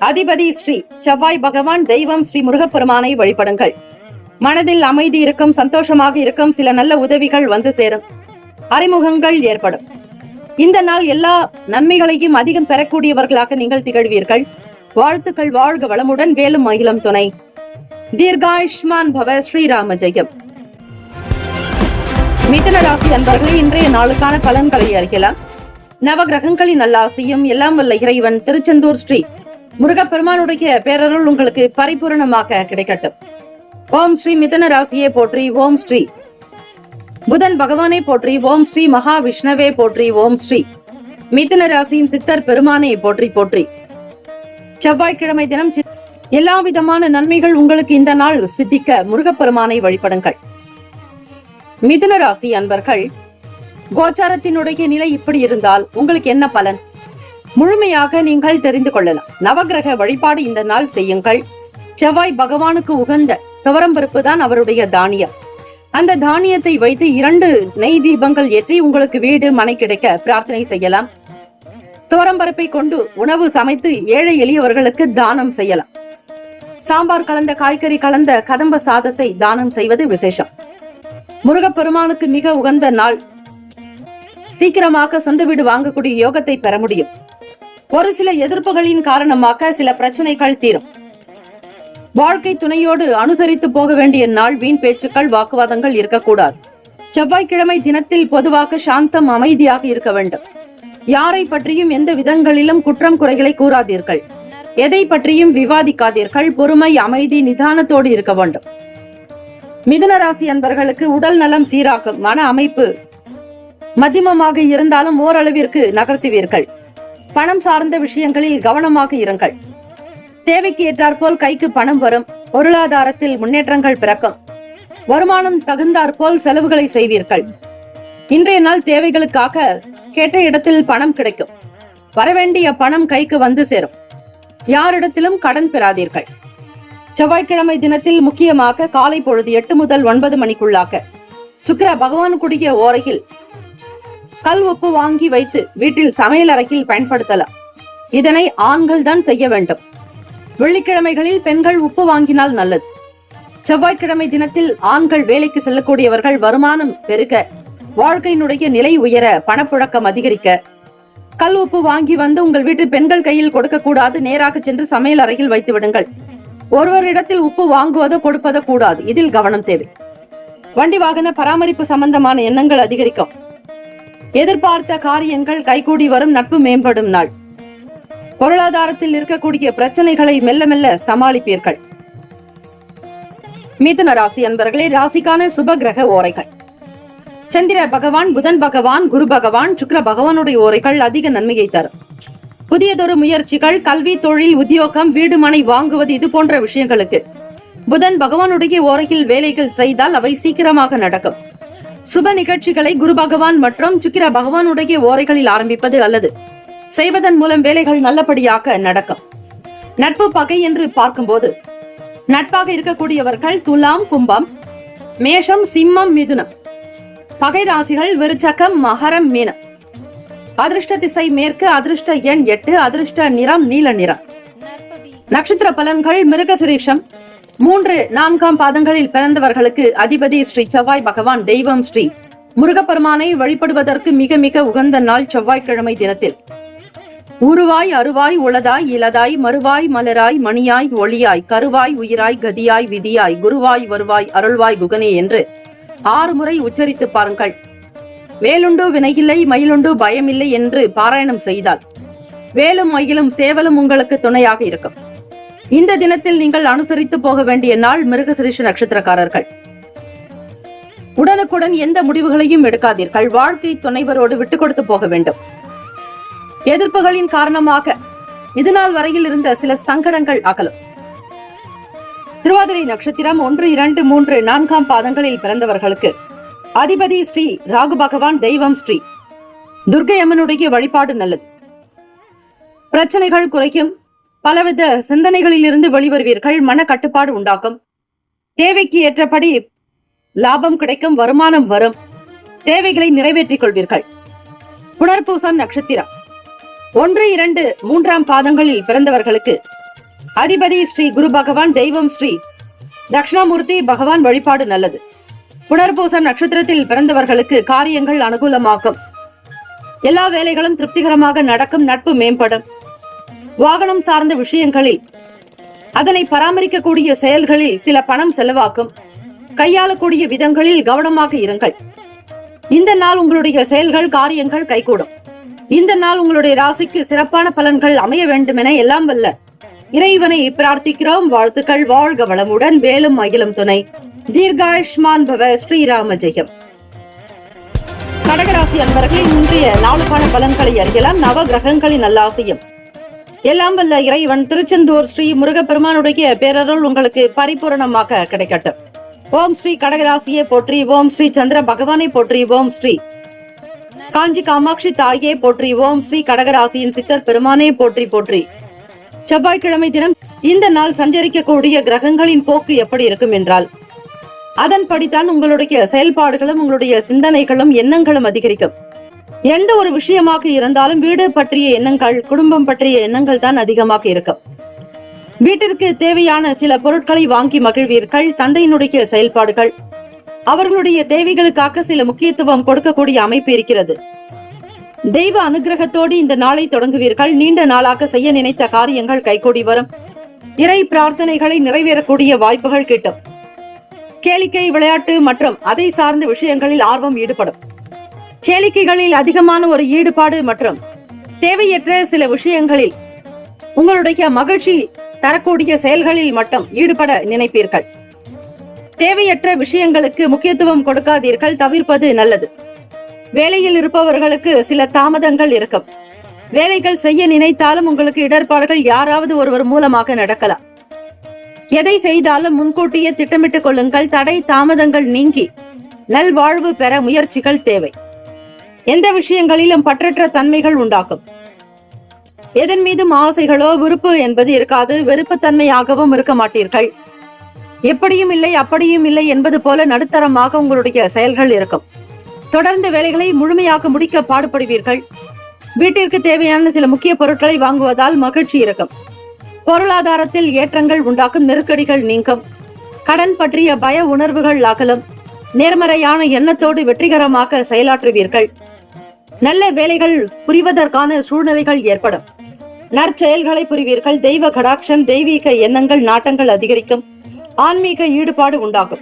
அதிபதி ஸ்ரீ செவ்வாய் பகவான், தெய்வம் ஸ்ரீ முருகப்பெருமானை வழிபடுங்கள். மனதில் அமைதி இருக்கும், சந்தோஷமாக இருக்கும், சில நல்ல உதவிகள் வந்து சேரும், அறிமுகங்கள் ஏற்படும். இந்த நாள் எல்லா நன்மைகளையும் அதிகம் பெறக்கூடியவர்களாக நீங்கள் திகழ்வீர்கள். வாழ்த்துக்கள். வாழ்க வளமுடன். வேலும் மகிழும் துணை. தீர்காயுஷ்மான் பவ. ஸ்ரீராம ஜெயம். மிதுன ராசி அன்பர்களே, இன்றைய நாளுக்கான பலன்களை அறியலாம். நவகிரகங்களின் நல்லாசியும் எல்லாம் வல்ல இறைவன் திருச்செந்தூர் ஸ்ரீ முருகப்பெருமானுடைய பேரருள் உங்களுக்கு பரிபூரணமாக கிடைக்கட்டும். ஓம் ஸ்ரீ மிதுன ராசியே போற்றி. ஓம் ஸ்ரீ புதன் பகவானை போற்றி. ஓம் ஸ்ரீ மகா விஷ்ணவே போற்றி. ஓம் ஸ்ரீ மிதுன ராசியின் சித்தர் பெருமானை போற்றி போற்றி. செவ்வாய்க்கிழமை தினம் எல்லா விதமான நன்மைகள் உங்களுக்கு இந்த நாள் சித்திக்க முருகப்பெருமானை வழிபடுங்கள். மிதுன ராசி அன்பர்கள், கோச்சாரத்தினுடைய நிலை இப்படி இருந்தால் உங்களுக்கு என்ன பலன் முழுமையாக நீங்கள் தெரிந்து கொள்ளலாம். நவகிரக வழிபாடு இந்த நாள் செய்யுங்கள். செவ்வாய் பகவானுக்கு உகந்த துவரம்பருப்பு தான் அவருடைய தானியம். அந்த தானியத்தை வைத்து 2 நெய் தீபங்கள் ஏற்றி உங்களுக்கு வீடு, மனை கிடைக்க பிரார்த்தனை செய்யலாம். துவரம்பருப்பை கொண்டு உணவு சமைத்து ஏழை எளியவர்களுக்கு தானம் செய்யலாம். சாம்பார் கலந்த, காய்கறி கலந்த கதம்ப சாதத்தை தானம் செய்வது விசேஷம். முருகப்பெருமானுக்கு மிக உகந்த நாள். சீக்கிரமாக சொந்த வீடு வாங்கக்கூடிய யோகத்தை பெற முடியும். ஒரு சில எதிர்ப்புகளின் காரணமாக சில பிரச்சனைகள் தீரும். வாழ்க்கை துணையோடு அனுசரித்து போக வேண்டிய நாள். வீண் பேச்சுக்கள், வாக்குவாதங்கள் இருக்கக்கூடாது. செவ்வாய்க்கிழமை தினத்தில் பொதுவாக சாந்தம், அமைதியாக இருக்க வேண்டும். யாரை பற்றியும் எந்த விதங்களிலும் குற்றம் குறைகளை கூறாதீர்கள். எதை பற்றியும் விவாதிக்காதீர்கள். பொறுமை, அமைதி, நிதானத்தோடு இருக்க வேண்டும். மிதுன ராசி அன்பர்களுக்கு உடல் நலம் சீராகும். மன அமைப்பு மத்தியமமாக இருந்தாலும் ஓரளவிற்கு நகர்த்துவீர்கள். பணம் சார்ந்த விஷயங்களில் கவனமாக இருங்கள். தேவைக்கு ஏற்றாற்போல் கைக்கு பணம் வரும். பொருளாதாரத்தில் முன்னேற்றங்கள் பிறக்கும். வருமானம் தகுந்தாற்போல் செலவுகளை செய்வீர்கள். இன்றைய நாள் தேவைகளுக்காக கேட்ட இடத்தில் பணம் கிடைக்கும். வரவேண்டிய பணம் கைக்கு வந்து சேரும். யாரிடத்திலும் கடன் பெறாதீர்கள். செவ்வாய்க்கிழமை தினத்தில் முக்கியமாக காலை பொழுது 8 முதல் 9 மணிக்குள்ளாக சுக்கிர பகவானுக்குரிய ஓரையில் கல் உப்பு வாங்கி வைத்து வீட்டில் சமையல் அறையில் பயன்படுத்தலாம். இதனை ஆண்கள் தான் செய்ய வேண்டும். வெள்ளிக்கிழமைகளில் பெண்கள் உப்பு வாங்கினால் நல்லது. செவ்வாய்க்கிழமை தினத்தில் ஆண்கள் வேலைக்கு செல்லக்கூடியவர்கள் வருமானம் பெருக, வாழ்க்கையினுடைய நிலை உயர, பணப்புழக்கம் அதிகரிக்க கல் உப்பு வாங்கி வந்து உங்கள் வீட்டு பெண்கள் கையில் கொடுக்க கூடாது. நேராக சென்று சமையல் அறையில் வைத்து விடுங்கள். ஒருவரிடத்தில் உப்பு வாங்குவதோ கொடுப்பதோ கூடாது. இதில் கவனம் தேவை. வண்டி வாகன பராமரிப்பு சம்பந்தமான எண்ணங்கள் அதிகரிக்கும். எதிர்பார்த்த காரியங்கள் கைகூடி வரும். நட்பு மேம்படும் நாள். பொருளாதாரத்தில் இருக்கக்கூடிய பிரச்சனைகளை மெல்ல மெல்ல சமாளிப்பீர்கள். மிதுன ராசி அன்பர்களே, ராசிக்கான சுப கிரக ஓரைகள். சந்திர பகவான், புதன் பகவான், குரு பகவான், சுக்கிர பகவானுடைய ஓரைகள் அதிக நன்மையை தரும். புதியதொரு முயற்சிகள், கல்வி, தொழில், உத்தியோகம், வீடு, மனை வாங்குவது, இது போன்ற விஷயங்களுக்கு புதன் பகவானுடைய ஓரையில் வேலைகள் செய்தால் அவை சீக்கிரமாக நடக்கும். சுப நிகழ்ச்சிகளை குரு பகவான் மற்றும் சுக்கிர பகவானுடைய ஓரைகளில் ஆரம்பிப்பது அல்லது செய்வதன் மூலம் வேலைகள் நல்லபடியாக நடக்கும். நட்பு பகை என்று பார்க்கும்போது நட்பாக இருக்கக்கூடியவர்கள் துலாம், கும்பம், மேஷம், சிம்மம், மிதுனம். பகை ராசிகள் விருச்சகம், மகரம், மீனம். அதிர்ஷ்ட திசை மேற்கு, அதிர்ஷ்ட எண் 8, அதிர்ஷ்ட நிறம் நீல நிறம். நட்சத்திர பலன்கள் மிருகசிரீஷம் 3, 4 பாதங்களில் பிறந்தவர்களுக்கு அதிபதி ஸ்ரீ செவ்வாய் பகவான், தெய்வம் ஸ்ரீ முருகப்பெருமானை வழிபடுவதற்கு மிக மிக உகந்த நாள் செவ்வாய்க்கிழமை தினத்தில் உருவாய், அருவாய், உளதாய், இலதாய், மறுவாய், மலராய், மணியாய், ஒளியாய், கருவாய், உயிராய், கதியாய், விதியாய், குருவாய், வருவாய், அருள்வாய், குகனே என்று 6 முறை உச்சரித்து பாருங்கள். வேலுண்டு வினையில்லை, மயிலுண்டு பயமில்லை என்று பாராயணம் செய்தால் வேலும் மயிலும் சேவலும் உங்களுக்கு துணையாக இருக்கும். இந்த தினத்தில் நீங்கள் அனுசரித்து போக வேண்டிய நாள் மிருகசிரீஷ நட்சத்திரக்காரர்கள். உடனுக்குடன் எந்த முடிவுகளையும் எடுக்காதீர்கள். வாழ்க்கை துணைவரோடு விட்டுக் கொடுத்து போக வேண்டும். எதிர்ப்புகளின் காரணமாக இதுநாள் வரையில் இருந்த சில சங்கடங்கள் அகலும். திருவாதிரை நட்சத்திரம் 1, 2, 3, 4 பாதங்களில் பிறந்தவர்களுக்கு அதிபதி ஸ்ரீ ராகு பகவான், தெய்வம் ஸ்ரீ துர்க்கை அம்மனுடைய வழிபாடு நல்லது. பிரச்சனைகள் குறைக்கும். பலவித சிந்தனைகளில் இருந்து வெளிவருவீர்கள். மன கட்டுப்பாடு உண்டாக்கும். தேவைக்கு ஏற்றபடி லாபம் கிடைக்கும். வருமானம் வரும். தேவைகளை நிறைவேற்றிக் கொள்வீர்கள். புனர்பூசம் நட்சத்திரம் 1, 2, 3 பாதங்களில் பிறந்தவர்களுக்கு அதிபதி ஸ்ரீ குரு பகவான், தெய்வம் ஸ்ரீ தட்சிணாமூர்த்தி பகவான் வழிபாடு நல்லது. புனர்பூசம் நட்சத்திரத்தில் பிறந்தவர்களுக்கு காரியங்கள் அனுகூலமாகும். எல்லா வேலைகளும் திருப்திகரமாக நடக்கும். நட்பு மேம்படும். வாகனம் சார்ந்த விஷயங்களில் அதனை பராமரிக்கக்கூடிய செயல்களில் சில பணம் செலவாக்கும். கையாளக்கூடிய விதங்களில் கவனமாக இருங்கள். இந்த நாள் உங்களுடைய செயல்கள், காரியங்கள் கைகூடும். இந்த நாள் உங்களுடைய ராசிக்கு சிறப்பான பலன்கள் அமைய வேண்டும் என எல்லாம் வல்ல இறைவனை பிரார்த்திக்கிறோம். வாழ்த்துக்கள். வாழ்க வளமுடன். வேலும் மகிழும் துணை. தீர்காயுஷ்மான் பவ. ஸ்ரீராம ஜெயம். கடகராசி அன்பர்களின் இன்றைய நாளுக்கான பலன்களை அறியலாம். நவ கிரகங்களின் நல்லாசையும் எல்லாம் வல்ல இறைவன் திருச்செந்தூர் ஸ்ரீ முருகப்பெருமானுடைய பேரருள் உங்களுக்கு பரிபூரணமாக கிடைக்கட்டும். ஓம் ஸ்ரீ கடகராசியை போற்றி. ஓம் ஸ்ரீ சந்திர பகவானை போற்றி. ஓம் ஸ்ரீ காஞ்சி காமாட்சி தாயே போற்றி. ஓம் ஸ்ரீ கடகராசியின் சித்தர் பெருமானை போற்றி போற்றி. செவ்வாய்க்கிழமை தினம் இந்த நாள் சஞ்சரிக்கக்கூடிய கிரகங்களின் போக்கு எப்படி இருக்கும் என்றால் அதன்படித்தான் உங்களுடைய செயல்பாடுகளும் உங்களுடைய சிந்தனைகளும் எண்ணங்களும் அதிகரிக்கும். எந்த ஒரு விஷயமாக இருந்தாலும் வீடு பற்றிய எண்ணங்கள், குடும்பம் பற்றிய எண்ணங்கள் தான் அதிகமாக இருக்கும். வீட்டிற்கு தேவையான சில பொருட்களை வாங்கி மகிழ்வீர்கள். தந்தையினுடைய செயல்பாடுகள், அவர்களுடைய தேவைகளுக்காக சில முக்கியத்துவம் கொடுக்கக்கூடிய அமைப்பு இருக்கிறது. தெய்வ அனுகிரகத்தோடு இந்த நாளை தொடங்குவீர்கள். நீண்ட நாளாக செய்ய நினைத்த காரியங்கள் கைகூடி வரும். இறை பிரார்த்தனைகளை நிறைவேறக்கூடிய வாய்ப்புகள் கிட்டும். கேளிக்கை, விளையாட்டு மற்றும் அதை சார்ந்த விஷயங்களில் ஆர்வம் ஈடுபடும். கேளிக்கைகளில் அதிகமான ஒரு ஈடுபாடு மற்றும் தேவையற்ற சில விஷயங்களில் உங்களுடைய மகிழ்ச்சி தரக்கூடிய செயல்களில் மட்டும் ஈடுபட நினைப்பீர்கள். தேவையற்ற விஷயங்களுக்கு முக்கியத்துவம் கொடுக்காதீர்கள். தவிர்ப்பது நல்லது. வேலையில் இருப்பவர்களுக்கு சில தாமதங்கள் இருக்கும். வேலைகள் செய்ய நினைத்தாலும் உங்களுக்கு இடர்பாடுகள் யாராவது ஒருவர் மூலமாக நடக்கலாம். எதை செய்தாலும் முன்கூட்டியே திட்டமிட்டுக் கொள்ளுங்கள். தடை தாமதங்கள் நீங்கி நல்வாழ்வு பெற முயற்சிகள் தேவை. எந்த விஷயங்களிலும் பற்றற்ற தன்மைகள் உண்டாக்கும். எதன் மீதும் ஆசைகளோ விருப்பு என்பது இருக்காது. வெறுப்புத்தன்மையாகவும் இருக்க மாட்டீர்கள். எப்படியும் இல்லை அப்படியும் இல்லை என்பது போல நடுத்தரமாக உங்களுடைய செயல்கள் இருக்கும். தொடர்ந்து வேலைகளை முழுமையாக முடிக்க பாடுபடுவீர்கள். வீட்டிற்கு தேவையான சில முக்கிய பொருட்களை வாங்குவதால் மகிழ்ச்சி இருக்கும். பொருளாதாரத்தில் ஏற்றங்கள் உண்டாக்கும். நெருக்கடிகள் நீங்கும். கடன் பற்றிய பய உணர்வுகள் அகலும். நேர்மறையான எண்ணத்தோடு வெற்றிகரமாக செயலாற்றுவீர்கள். நல்ல வேலைகள் புரிவதற்கான சூழ்நிலைகள் ஏற்படும். நற்செயல்களை புரிவீர்கள். தெய்வ கடாட்சம், தெய்வீக எண்ணங்கள், நாட்டங்கள் அதிகரிக்கும். ஆன்மீக ஈடுபாடு உண்டாகும்.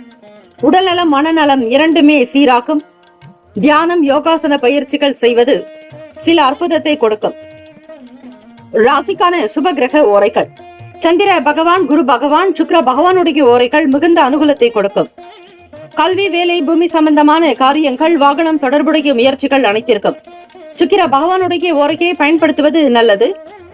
உடல்நலம், மனநலம் இரண்டுமே சீராக்கும். தியானம், யோகாசன பயிற்சிகள் செய்வது சில அற்புதத்தை கொடுக்கும். ராசிக்கான சுப கிரக ஓரைகள். சந்திர பகவான், குரு பகவான், சுக்கிர பகவானுடைய ஓரைகள் மிகுந்த அனுகூலத்தை கொடுக்கும். கல்வி, வேலை, பூமி சம்பந்தமான காரியங்கள், வாகனம் தொடர்புடைய முயற்சிகள் அனைத்திற்கும் சுக்கிர பகவானுடைய ஓரையை பயன்படுத்துவது நல்லது.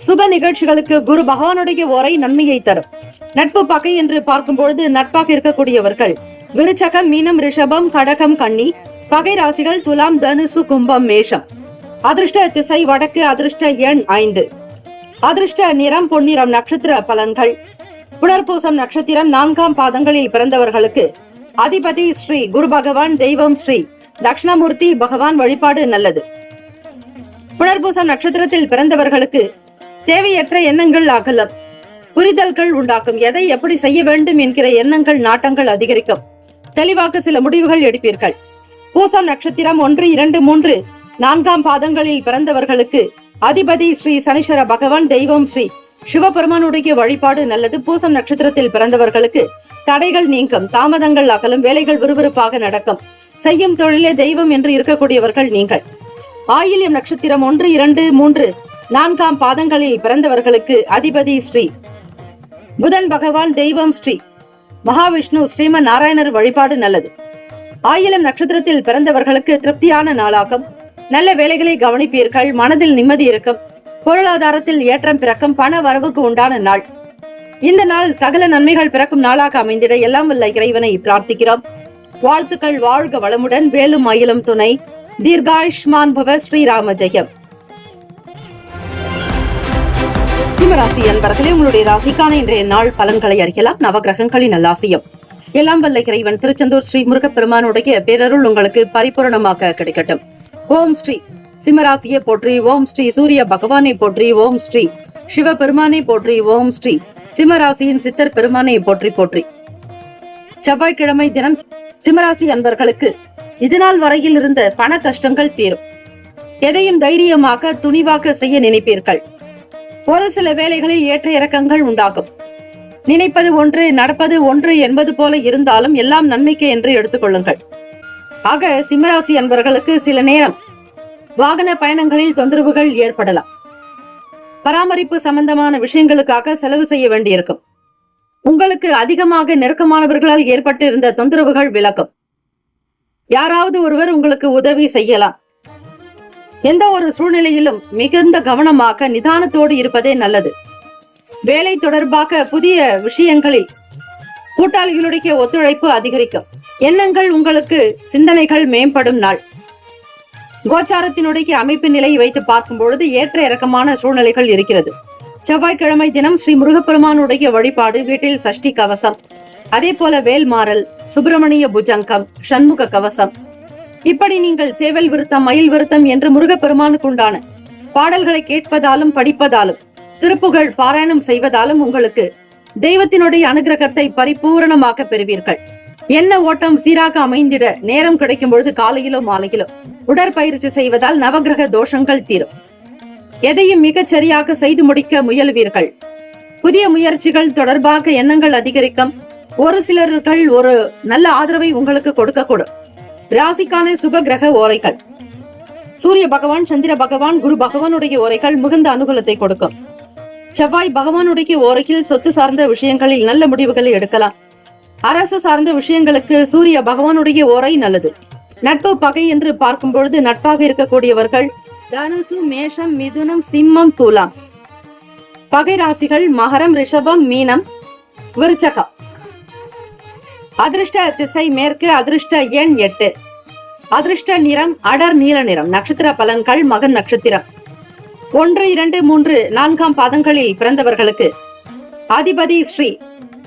சுப நிகழ்ச்சிகளுக்கு குரு பகவானுடைய ஓரை நன்மையை தரும். நட்பு பகை என்று பார்க்கும் பொழுது நட்பாக இருக்கக்கூடியவர்கள் விருச்சகம், மீனம், ரிஷபம், கடகம், கன்னி. பகை ராசிகள் துலாம், தனுசு, கும்பம், மேஷம். அதிர்ஷ்ட திசை வடக்கு. அதிர்ஷ்ட எண் 5. அதிர்ஷ்ட நிறம் பொன்னிறம். நட்சத்திர பலன்கள். புனர்பூசம் நட்சத்திரம் 4ஆம் பாதங்களில் பிறந்தவர்களுக்கு அதிபதி ஸ்ரீ குரு பகவான், தெய்வம் ஸ்ரீ தட்சிணாமூர்த்தி பகவான் வழிபாடு நல்லது. புனர்பூசம் நட்சத்திரத்தில் பிறந்தவர்களுக்கு தேவையற்ற எண்ணங்கள் அகலம், புரிதல்கள் உண்டாக்கும். எதை எப்படி செய்ய வேண்டும் என்கிற எண்ணங்கள், நாட்டங்கள் அதிகரிக்கும். தெளிவாக சில முடிவுகள் எடுப்பீர்கள். பூசம் நட்சத்திரம் 1, 2, 3, 4ஆம் பாதங்களில் பிறந்தவர்களுக்கு அதிபதி ஸ்ரீ சனீஸ்வர பகவான், தெய்வம் ஸ்ரீ சிவபெருமானுடைய வழிபாடு நல்லது. பூசம் நட்சத்திரத்தில் பிறந்தவர்களுக்கு தடைகள் நீங்கும், தாமதங்கள் அகலும், வேலைகள் விறுவிறுப்பாக நடக்கும். செய்யும் தொழிலே தெய்வம் என்று இருக்கக்கூடியவர்கள் நீங்கள். ஆயில்யம் நட்சத்திரம் 1, 2, 3, 4ஆம் பாதங்களில் பிறந்தவர்களுக்கு அதிபதி ஸ்ரீ புதன் பகவான், தெய்வம் ஸ்ரீ மகாவிஷ்ணு, ஸ்ரீமன் நாராயணர் வழிபாடு நல்லது. ஆயிலம் நட்சத்திரத்தில் பிறந்தவர்களுக்கு திருப்தியான நாளாகும். நல்ல வேலைகளை கவனிப்பீர்கள், மனதில் நிம்மதி இருக்கும், பொருளாதாரத்தில் ஏற்றம் பிறக்கும், பண வரவுக்கு உண்டான நாள். இந்த நாள் சகல நன்மைகள் பிறக்கும் நாளாக அமைந்திட எல்லாம் வல்ல இறைவனை பிரார்த்திக்கிறோம். வாழ்த்துக்கள். வாழ்க வளமுடன். வேலும் மயிலும் துணை. தீர்காயுஷ்மான் பவ. ஸ்ரீராம ஜெயம். சிம்மராசி அன்பர்களே, உங்களுடைய ராசிக்கான இன்றைய நாள் பலன்களை அறியலாம். நவகிரகங்களின் நல்லாசியம். எல்லாம் வல்ல இறைவன் திருச்செந்தூர் ஸ்ரீ முருகப்பெருமானுடைய பேரருள் உங்களுக்கு பரிபூரணமாக கிடைக்கட்டும். ஓம் ஸ்ரீ சிம்மராசியை போற்றி. ஓம் ஸ்ரீ சூரிய பகவானை போற்றி. ஓம் ஸ்ரீ சிவபெருமானை போற்றி. ஓம் ஸ்ரீ சிம்மராசியின் சித்தர் பெருமானை போற்றி போற்றி. செவ்வாய்க்கிழமை தினம் சிம்மராசி அன்பர்களுக்கு இதுநாள் வரையில் இருந்த பண கஷ்டங்கள் தீரும். எதையும் தைரியமாக துணிவாக செய்ய நினைப்பீர்கள். ஒரு சில வேளைகளில் ஏற்ற இறக்கங்கள் உண்டாகும். நினைப்பது ஒன்று, நடப்பது ஒன்று என்பது போல இருந்தாலும் எல்லாம் நன்மைக்கு என்று எடுத்துக்கொள்ளுங்கள். ஆக சிம்மராசி அன்பர்களுக்கு சில நேரம் வாகன பயணங்களில் தொந்தரவுகள் ஏற்படலாம். பராமரிப்பு சம்பந்தமான விஷயங்களுக்காக செலவு செய்ய வேண்டியிருக்கும். உங்களுக்கு அதிகமாக நெருக்கமானவர்களால் ஏற்பட்டு இருந்த தொந்தரவுகள் விலகும். யாராவது ஒருவர் உங்களுக்கு உதவி செய்யலாம். எந்த ஒரு சூழ்நிலையிலும் மிகுந்த கவனமாக நிதானத்தோடு இருப்பதே நல்லது. வேலை தொடர்பாக புதிய விஷயங்களில் கூட்டாளிகளுடைய ஒத்துழைப்பு அதிகரிக்கும். எண்ணங்கள் உங்களுக்கு சிந்தனைகள் மேம்படும் நாள். கோச்சாரத்தினுடைய அமைப்பு நிலையை வைத்து பார்க்கும் பொழுது ஏற்ற இறக்கமான சூழ்நிலைகள் இருக்கிறது. செவ்வாய்க்கிழமை தினம் ஸ்ரீ முருகப்பெருமானுடைய வழிபாடு, வீட்டில் சஷ்டி கவசம், அதே போல வேல்மாறல், சுப்பிரமணிய புஜங்கம், சண்முக கவசம், இப்படி நீங்கள் சேவல் விருத்தம், மயில் விருத்தம் என்று முருகப்பெருமானுக்கு உண்டான பாடல்களை கேட்பதாலும் படிப்பதாலும் திருப்புகழ் பாராயணம் செய்வதாலும் உங்களுக்கு தெய்வத்தினுடைய அனுகிரகத்தை பரிபூரணமாக பெறுவீர்கள். என்ன ஓட்டம் சீராக அமைந்திட நேரம் கிடைக்கும் பொழுது காலையிலோ மாலையிலோ உடற்பயிற்சி செய்வதால் நவகிரக தோஷங்கள் தீரும். எதையும் மிகச் சரியாக செய்து முடிக்க முயல்வீர்கள். புதிய முயற்சிகள் தொடர்பாக எண்ணங்கள் அதிகரிக்கும். ஒரு சிலர்கள் ஒரு நல்ல ஆதரவை உங்களுக்கு கொடுக்கக்கூடும். ராசிக்கான சுப கிரக ஓரைகள். சூரிய பகவான், சந்திர பகவான், குரு பகவானுடைய ஓரைகள் மிகுந்த அனுகூலத்தை கொடுக்கும். செவ்வாய் பகவானுடைய ஓரையில் சொத்து சார்ந்த விஷயங்களில் நல்ல முடிவுகளை எடுக்கலாம். அரசு சார்ந்த விஷயங்களுக்கு சூரிய பகவானுடைய ஓரை நல்லது. நட்பு பகை என்று பார்க்கும் பொழுது நட்பாக இருக்கக்கூடியவர்கள் தனுசு, மேஷம், மிதுனம், சிம்மம், துலாம். பகை ராசிகள் மகரம், ரிஷபம், மீனம், விருச்சகம். அதிர்ஷ்ட திசை மேற்கு. அதிர்ஷ்ட எண் 8. அதிர்ஷ்ட நிறம் அடர் நீல நிறம். நட்சத்திர பலன்கள். மகன் நட்சத்திரம் 1, 2, 3, 4ஆம் பாதங்களில் பிறந்தவர்களுக்கு அதிபதி ஸ்ரீ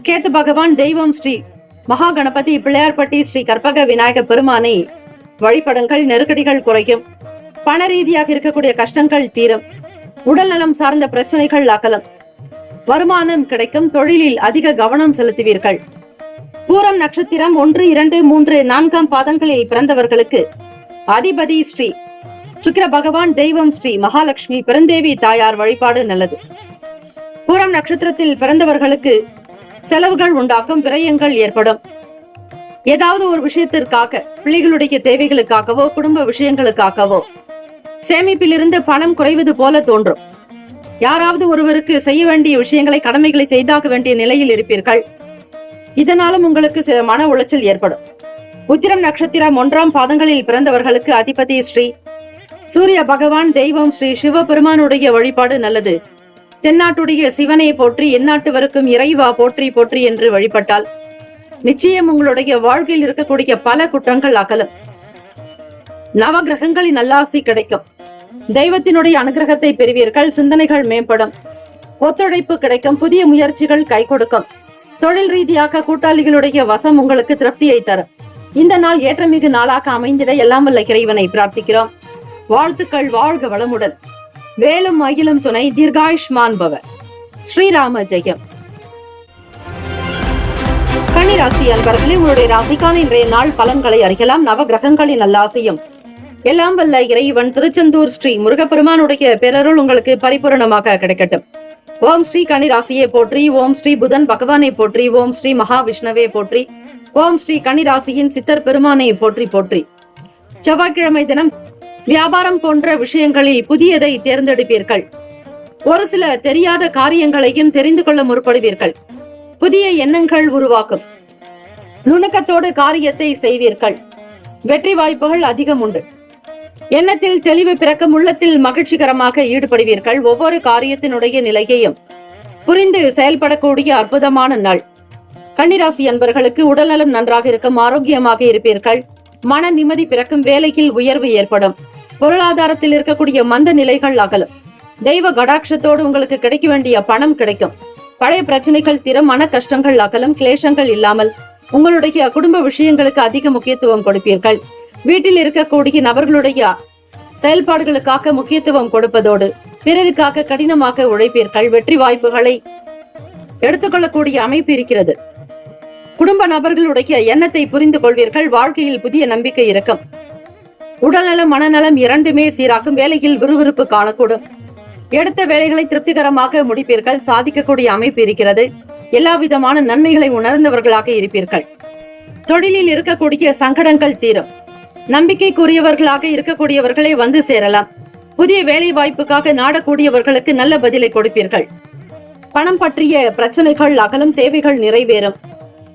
கேத்து பகவான், தெய்வம் ஸ்ரீ மகா கணபதி, பிள்ளையார்பட்டி ஸ்ரீ கற்பக விநாயக பெருமானை வழிபடுங்கள். நெருக்கடிகள் குறையும். பண ரீதியாக இருக்கக்கூடிய கஷ்டங்கள் தீரும். உடல் நலம் சார்ந்த பிரச்சனைகள் அகலும். வருமானம் கிடைக்கும். தொழிலில் அதிக கவனம் செலுத்துவீர்கள். பூரம் நட்சத்திரம் 1, 2, 3, 4ஆம் பாதங்களில் பிறந்தவர்களுக்கு அதிபதி ஸ்ரீ சுக்கிர பகவான், தெய்வம் ஸ்ரீ மகாலட்சுமி பெருந்தேவி தாயார் வழிபாடு நல்லது. பூரம் நட்சத்திரத்தில் பிறந்தவர்களுக்கு செலவுகள் உண்டாக்கும். விரயங்கள் ஏற்படும். ஏதாவது ஒரு விஷயத்திற்காக, பிள்ளைகளுடைய தேவைகளுக்காகவோ குடும்ப விஷயங்களுக்காகவோ சேமிப்பில் இருந்து பணம் குறைவது போல தோன்றும். யாராவது ஒருவருக்கு செய்ய வேண்டிய விஷயங்களை, கடமைகளை செய்தாக வேண்டிய நிலையில் இருப்பீர்கள். இதனாலும் உங்களுக்கு சில மன உளைச்சல் ஏற்படும். உத்திரம் நட்சத்திரம் 1ஆம் பாதங்களில் பிறந்தவர்களுக்கு அதிபதி ஸ்ரீ சூரிய பகவான், தெய்வம் ஸ்ரீ சிவபெருமானுடைய வழிபாடு நல்லது. தென்னாட்டுடைய சிவனை போற்றி, எந்நாட்டவருக்கும் இறைவா போற்றி போற்றி என்று வழிபட்டால் நிச்சயம் உங்களுடைய வாழ்க்கையில் இருக்கக்கூடிய பல குற்றங்கள் அகலும். நவ கிரகங்களின் நல்லாசி கிடைக்கும். தெய்வத்தினுடைய அனுகிரகத்தை பெறுவீர்கள். சிந்தனைகள் மேம்படும். ஒத்துழைப்பு கிடைக்கும். புதிய முயற்சிகள் கை கொடுக்கும். தொழில் ரீதியாக கூட்டாளிகளுடைய வசம் உங்களுக்கு திருப்தியை தரும். இந்த நாள் ஏற்றமிகு நாளாக அமைந்திட எல்லாம் வல்ல இறைவனை பிரார்த்திக்கிறோம். வாழ்த்துக்கள். வாழ்க வளமுடன். வேலும் மயிலும் துணை. தீர்காயுஷ்மான் பவ. ஸ்ரீராம ஜெயம். கன்னிராசி அன்பர்களே, உங்களுடைய ராசிக்கான இன்றைய நாள் பலன்களை அறியலாம். நவ கிரகங்களின் நல்லாசையும் எல்லாம் வல்ல இறைவன் திருச்செந்தூர் ஸ்ரீ முருகப்பெருமானுடைய பேரருள் உங்களுக்கு பரிபூரணமாக கிடைக்கட்டும். ஓம் ஸ்ரீ கன்னிராசியை போற்றி. ஓம் ஸ்ரீ புதன் பகவானை போற்றி. ஓம் ஸ்ரீ மகாவிஷ்ணுவை போற்றி. ஓம் ஸ்ரீ கன்னிராசியின் சித்தர் பெருமானை போற்றி போற்றி. செவ்வாய்க்கிழமை தினம் வியாபாரம் போன்ற விஷயங்களில் புதியதை தேர்ந்தெடுப்பீர்கள். ஒரு சில தெரியாத காரியங்களையும் தெரிந்து கொள்ள முற்படுவீர்கள். புதிய எண்ணங்கள் உருவாக்கும். நுணுக்கத்தோடு காரியத்தை செய்வீர்கள். வெற்றி வாய்ப்புகள் அதிகம் உண்டு. எண்ணத்தில் தெளிவு பிறக்கும். உள்ளத்தில் மகிழ்ச்சிகரமாக ஈடுபடுவீர்கள். ஒவ்வொரு காரியத்தினுடைய நிலையையும் புரிந்து செயல்படக்கூடிய அற்புதமான நாள். கன்னிராசி அன்பர்களுக்கு உடல்நலம் நன்றாக இருக்கும். ஆரோக்கியமாக இருப்பீர்கள். மன நிம்மதி பிறக்கும். வேலையில் உயர்வு ஏற்படும். பொருளாதாரத்தில் இருக்கக்கூடிய மந்த நிலைகள் அகலும். தெய்வ கடாட்சத்தோடு உங்களுக்கு கிடைக்க வேண்டிய பணம் கிடைக்கும். பழைய பிரச்சனைகள் தீரும். மன கஷ்டங்கள் அகலும். கிளேசங்கள் இல்லாமல் உங்களுடைய குடும்ப விஷயங்களுக்கு அதிக முக்கியத்துவம் கொடுப்பீர்கள். வீட்டில் இருக்கக்கூடிய நபர்களுடைய செயல்பாடுகளுக்காக முக்கியத்துவம் கொடுப்பதோடு பிறருக்காக கடினமாக உழைப்பீர்கள். வெற்றி வாய்ப்புகளை எடுத்துக்கொள்ளக்கூடிய அமைப்பு இருக்கிறது. குடும்ப நபர்களுடைய எண்ணத்தை புரிந்து கொள்வீர்கள். வாழ்க்கையில் புதிய நம்பிக்கை இருக்கும். உடல்நலம் மனநலம் இரண்டுமே சீராக்கும். வேலையில் விறுவிறுப்பு காணக்கூடும். எடுத்த வேலைகளை திருப்திகரமாக முடிப்பீர்கள். சாதிக்கக்கூடிய அமைப்பு இருக்கிறது. எல்லா விதமான நன்மைகளை உணர்ந்தவர்களாக இருப்பீர்கள். தொழிலில் இருக்கக்கூடிய சங்கடங்கள் தீரும். நம்பிக்கைக்குரியவர்களாக இருக்கக்கூடியவர்களை வந்து சேரலாம். புதிய வேலை வாய்ப்புக்காக நாடக்கூடியவர்களுக்கு நல்ல பதிலை கொடுப்பீர்கள். பணம் பற்றிய பிரச்சனைகள் அகலும். தேவைகள் நிறைவேறும்.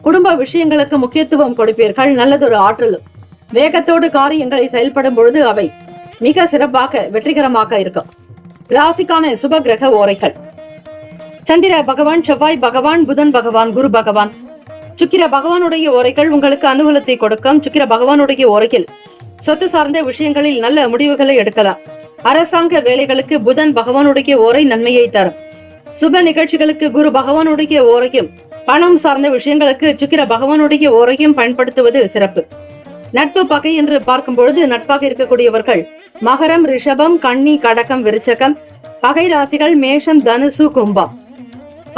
குடும்ப விஷயங்களுக்கு முக்கியத்துவம் கொடுப்பீர்கள். நல்லதொரு ஆற்றலும் வேகத்தோடு காரியங்களை செயல்படும் பொழுது அவை மிக சிறப்பாக வெற்றிகரமாக இருக்கும். ராசிக்கான சுப கிரக ஓரைகள்: சந்திர பகவான், செவ்வாய் பகவான், புதன் பகவான், குரு பகவான். சுக்கிர பகவானுடைய ஓரைகள் உங்களுக்கு அனுகூலத்தை கொடுக்கும். சுக்கிர பகவானுடைய ஓரையில் சொத்து சார்ந்த விஷயங்களில் நல்ல முடிவுகளை எடுக்கலாம். அரசாங்க வேலைகளுக்கு புதன் பகவானுடைய ஓரை நன்மையை தரும். சுப நிகழ்ச்சிகளுக்கு குரு பகவானுடைய ஓரையும், பணம் சார்ந்த விஷயங்களுக்கு சுக்கிர பகவானுடைய ஓரையும் பயன்படுத்துவது சிறப்பு. நட்பு பகை என்று பார்க்கும் பொழுது நட்பாக இருக்கக்கூடியவர்கள் மகரம், ரிஷபம், கன்னி, கடகம், விருச்சகம். பகை ராசிகள் மேஷம், தனுசு, கும்பம்.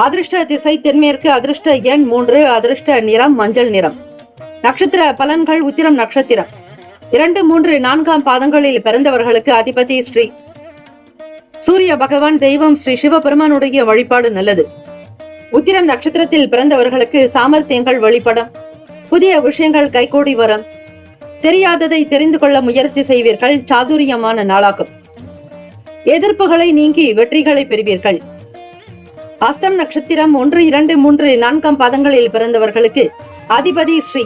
அதிர்ஷ்ட திசை தென்மேற்கு. அதிர்ஷ்ட எண் 3. அதிர்ஷ்ட நிறம் மஞ்சள் நிறம். நட்சத்திர பலன்கள்: உத்திரம் நட்சத்திரம் 2, 3, 4 பாதங்களில் பிறந்தவர்களுக்கு அதிபதி ஸ்ரீ சூரிய பகவான். தெய்வம் ஸ்ரீ சிவபெருமானுடைய வழிபாடு நல்லது. உத்திரம் நட்சத்திரத்தில் பிறந்தவர்களுக்கு சாமர்த்தியங்கள் வெளிப்படும். புதிய விஷயங்கள் கைகூடி வரும். தெரியாததை தெரிந்து கொள்ள முயற்சி செய்வீர்கள். சாதுரியமான நாளாகும். எதிர்ப்புகளை நீங்கி வெற்றிகளை பெறுவீர்கள். அஸ்தம் நட்சத்திரம் 1, 2, 3, 4 பாதங்களில் பிறந்தவர்களுக்கு அதிபதி ஸ்ரீ